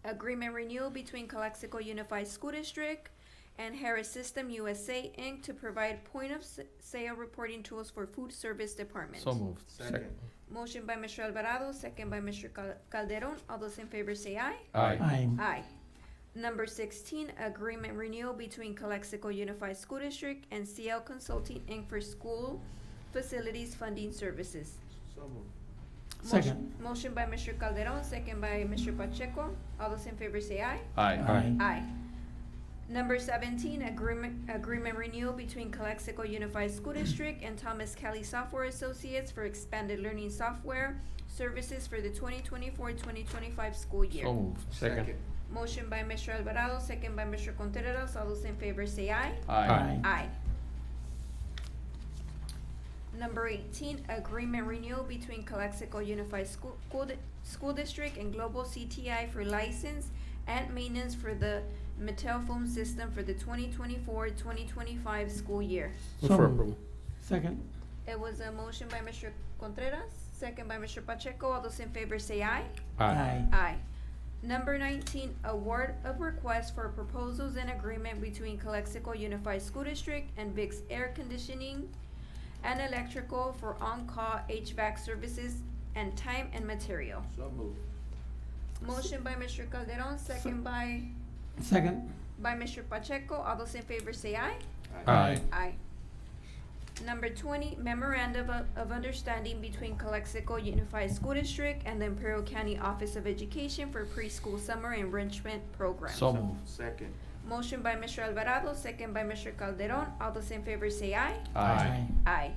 agreement renewal between Calexico Unified School District and Harris System USA Inc. to provide point of sale reporting tools for food service department. So moved. Second. Motion by Mr. Alvarado, second by Mr. Calderon. All those in favor say aye. Aye. Aye. Aye. Number 16, agreement renewal between Calexico Unified School District and CL Consulting Inc. for school facilities funding services. So moved. Second. Motion by Mr. Calderon, second by Mr. Pacheco. All those in favor say aye. Aye. Aye. Number 17, agreement renewal between Calexico Unified School District and Thomas Kelly Software Associates for expanded learning software services for the 2024-2025 school year. So moved. Second. Motion by Mr. Alvarado, second by Mr. Contreras. All those in favor say aye. Aye. Aye. Number 18, agreement renewal between Calexico Unified School District and Global CTI for license and maintenance for the Mattel phone system for the 2024-2025 school year. Move for approval. Second. It was a motion by Mr. Contreras, second by Mr. Pacheco. All those in favor say aye. Aye. Aye. Number 19, award of request for proposals and agreement between Calexico Unified School District and VIX Air Conditioning and Electrical for on-call HVAC services and time and material. So moved. Motion by Mr. Calderon, second by Mr. Pacheco. All those in favor say aye. Aye. Aye. Number 20, memorandum of understanding between Calexico Unified School District and the Imperial County Office of Education for preschool summer enrichment programs. So moved. Second. Motion by Mr. Alvarado, second by Mr. Calderon. All those in favor say aye. Aye. Aye.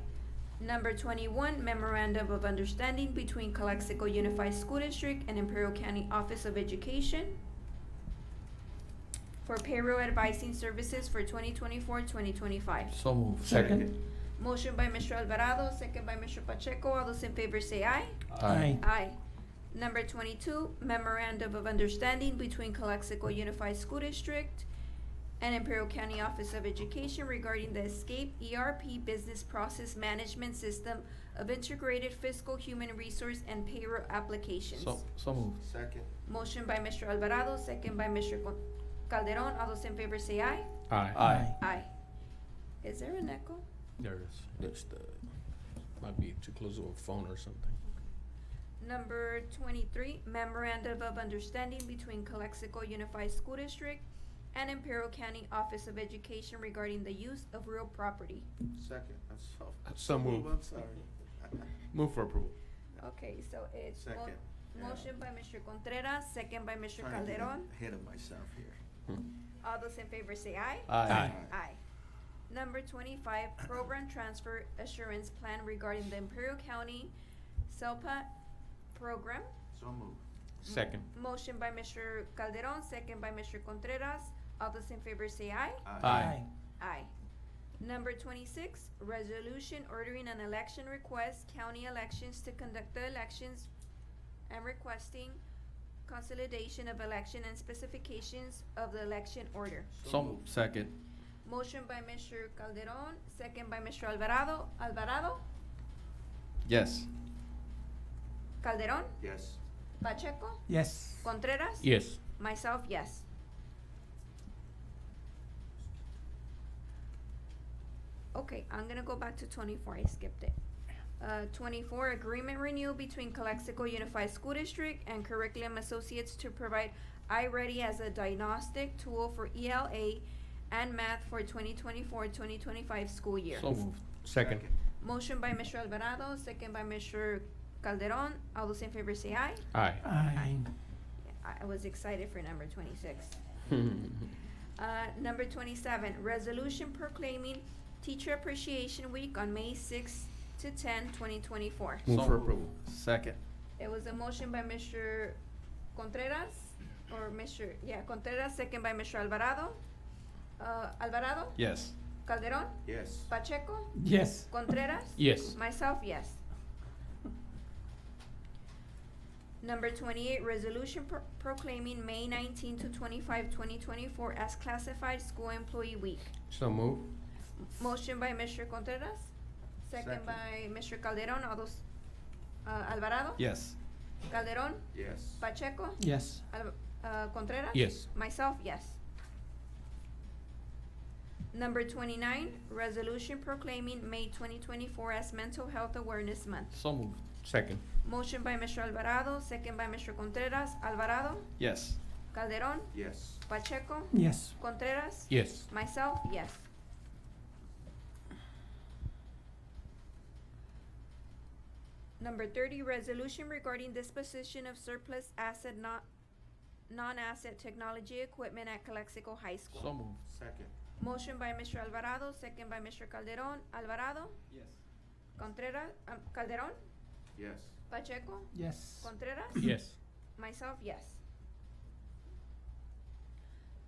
Number 21, memorandum of understanding between Calexico Unified School District and Imperial County Office of Education for payroll advising services for 2024-2025. So moved. Second. Motion by Mr. Alvarado, second by Mr. Pacheco. All those in favor say aye. Aye. Aye. Number 22, memorandum of understanding between Calexico Unified School District and Imperial County Office of Education regarding the ESCAPE ERP Business Process Management System of Integrated Fiscal Human Resource and Payroll Applications. So moved. Second. Motion by Mr. Alvarado, second by Mr. Calderon. All those in favor say aye. Aye. Aye. Is there an echo? There is. There's might be too close to a phone or something. Number 23, memorandum of understanding between Calexico Unified School District and Imperial County Office of Education regarding the use of real property. Second. So moved. I'm sorry. Move for approval. Okay, so it's Second. motion by Mr. Contreras, second by Mr. Trying to get Calderon. ahead of myself here. All those in favor say aye. Aye. Aye. Number 25, program transfer assurance plan regarding the Imperial County SELPA program. So moved. Second. Motion by Mr. Calderon, second by Mr. Contreras. All those in favor say aye. Aye. Aye. Number 26, resolution ordering an election request, county elections to conduct the elections and requesting consolidation of election and specifications of the election order. So moved. Second. Motion by Mr. Calderon, second by Mr. Alvarado. Alvarado? Yes. Calderon? Yes. Pacheco? Yes. Contreras? Yes. Myself, yes. Okay, I'm gonna go back to 24, I skipped it. 24, agreement renewal between Calexico Unified School District and Curriculum Associates to provide iReady as a diagnostic tool for ELA and math for 2024-2025 school year. So moved. Second. Motion by Mr. Alvarado, second by Mr. Calderon. All those in favor say aye. Aye. Aye. I was excited for number 26. Number 27, resolution proclaiming Teacher Appreciation Week on May 6 to 10, 2024. Move for approval. Second. It was a motion by Mr. Contreras, or Contreras, second by Mr. Alvarado. Alvarado? Yes. Calderon? Yes. Pacheco? Yes. Contreras? Yes. Myself, yes. Number 28, resolution proclaiming May 19 to 25, 2024 as Classified School Employee Week. So move. Motion by Mr. Contreras, second Second. by Mr. Calderon. All those, Alvarado? Yes. Calderon? Yes. Pacheco? Yes. Contreras? Yes. Myself, yes. Number 29, resolution proclaiming May 2024 as Mental Health Awareness Month. So moved. Second. Motion by Mr. Alvarado, second by Mr. Contreras. Alvarado? Yes. Calderon? Yes. Pacheco? Yes. Contreras? Yes. Myself, yes. Number 30, resolution regarding disposition of surplus asset non-asset technology equipment at Calexico High School. So moved. Second. Motion by Mr. Alvarado, second by Mr. Calderon. Alvarado? Yes. Contreras? Calderon? Yes. Pacheco? Yes. Contreras? Yes. Myself, yes.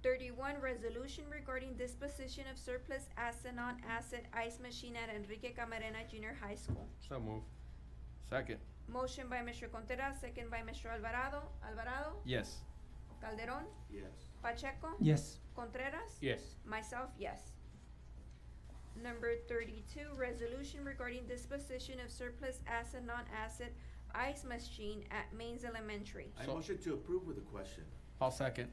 31, resolution regarding disposition of surplus asset non-asset ice machine at Enrique Camarena Junior High School. So move. Second. Motion by Mr. Contreras, second by Mr. Alvarado. Alvarado? Yes. Calderon? Yes. Pacheco? Yes. Contreras? Yes. Myself, yes. Number 32, resolution regarding disposition of surplus asset non-asset ice machine at Mains Elementary. I So- motion to approve with a question. I'll second.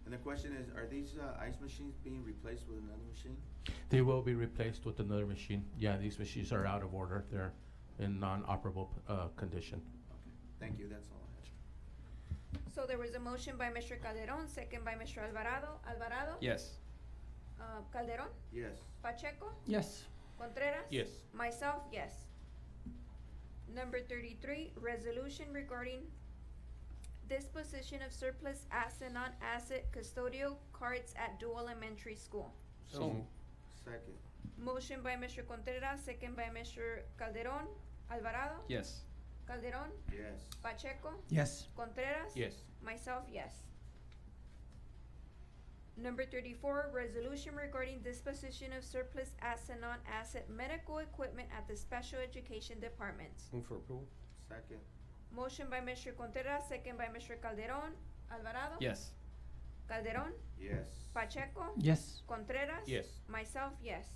And the question is, are these ice machines being replaced with another machine? They will be replaced with another machine. Yeah, these machines are out of order. They're in non-operable condition. Okay. Thank you. That's all I have. So there was a motion by Mr. Calderon, second by Mr. Alvarado. Alvarado? Yes. Calderon? Yes. Pacheco? Yes. Contreras? Yes. Myself, yes. Number 33, resolution regarding disposition of surplus asset, non-asset custodial cards at Dual Elementary School. So moved. Second. Motion by Mr. Contreras, second by Mr. Calderon. Alvarado? Yes. Calderon? Yes. Pacheco? Yes. Contreras? Yes. Myself, yes. Number 34, resolution regarding disposition of surplus asset, non-asset medical equipment at the Special Education Department. Move for approval. Second. Motion by Mr. Contreras, second by Mr. Calderon. Alvarado? Yes. Calderon? Yes. Pacheco? Yes. Contreras? Yes. Myself, yes.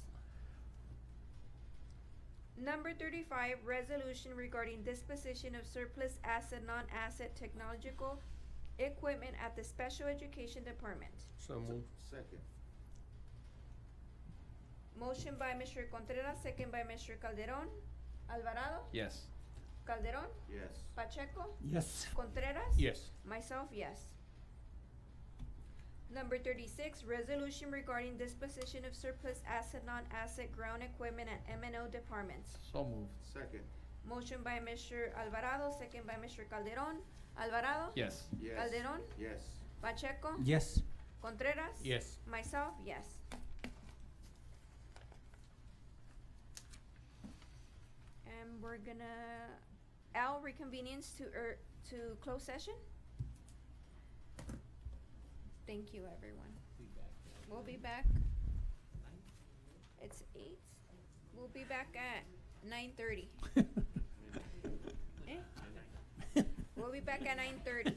Number 35, resolution regarding disposition of surplus asset, non-asset technological equipment at the Special Education Department. So move. Second. Motion by Mr. Contreras, second by Mr. Calderon. Alvarado? Yes. Calderon? Yes. Pacheco? Yes. Contreras? Yes. Myself, yes. Number 36, resolution regarding disposition of surplus asset, non-asset ground equipment at M&O departments. So moved. Second. Motion by Mr. Alvarado, second by Mr. Calderon. Alvarado? Yes. Yes. Calderon? Yes. Pacheco? Yes. Contreras? Yes. Myself, yes. And we're gonna, Al, reconvenience to close session? Thank you, everyone. We'll be back. It's 8. We'll be back at 9:30. We'll be back at 9:30.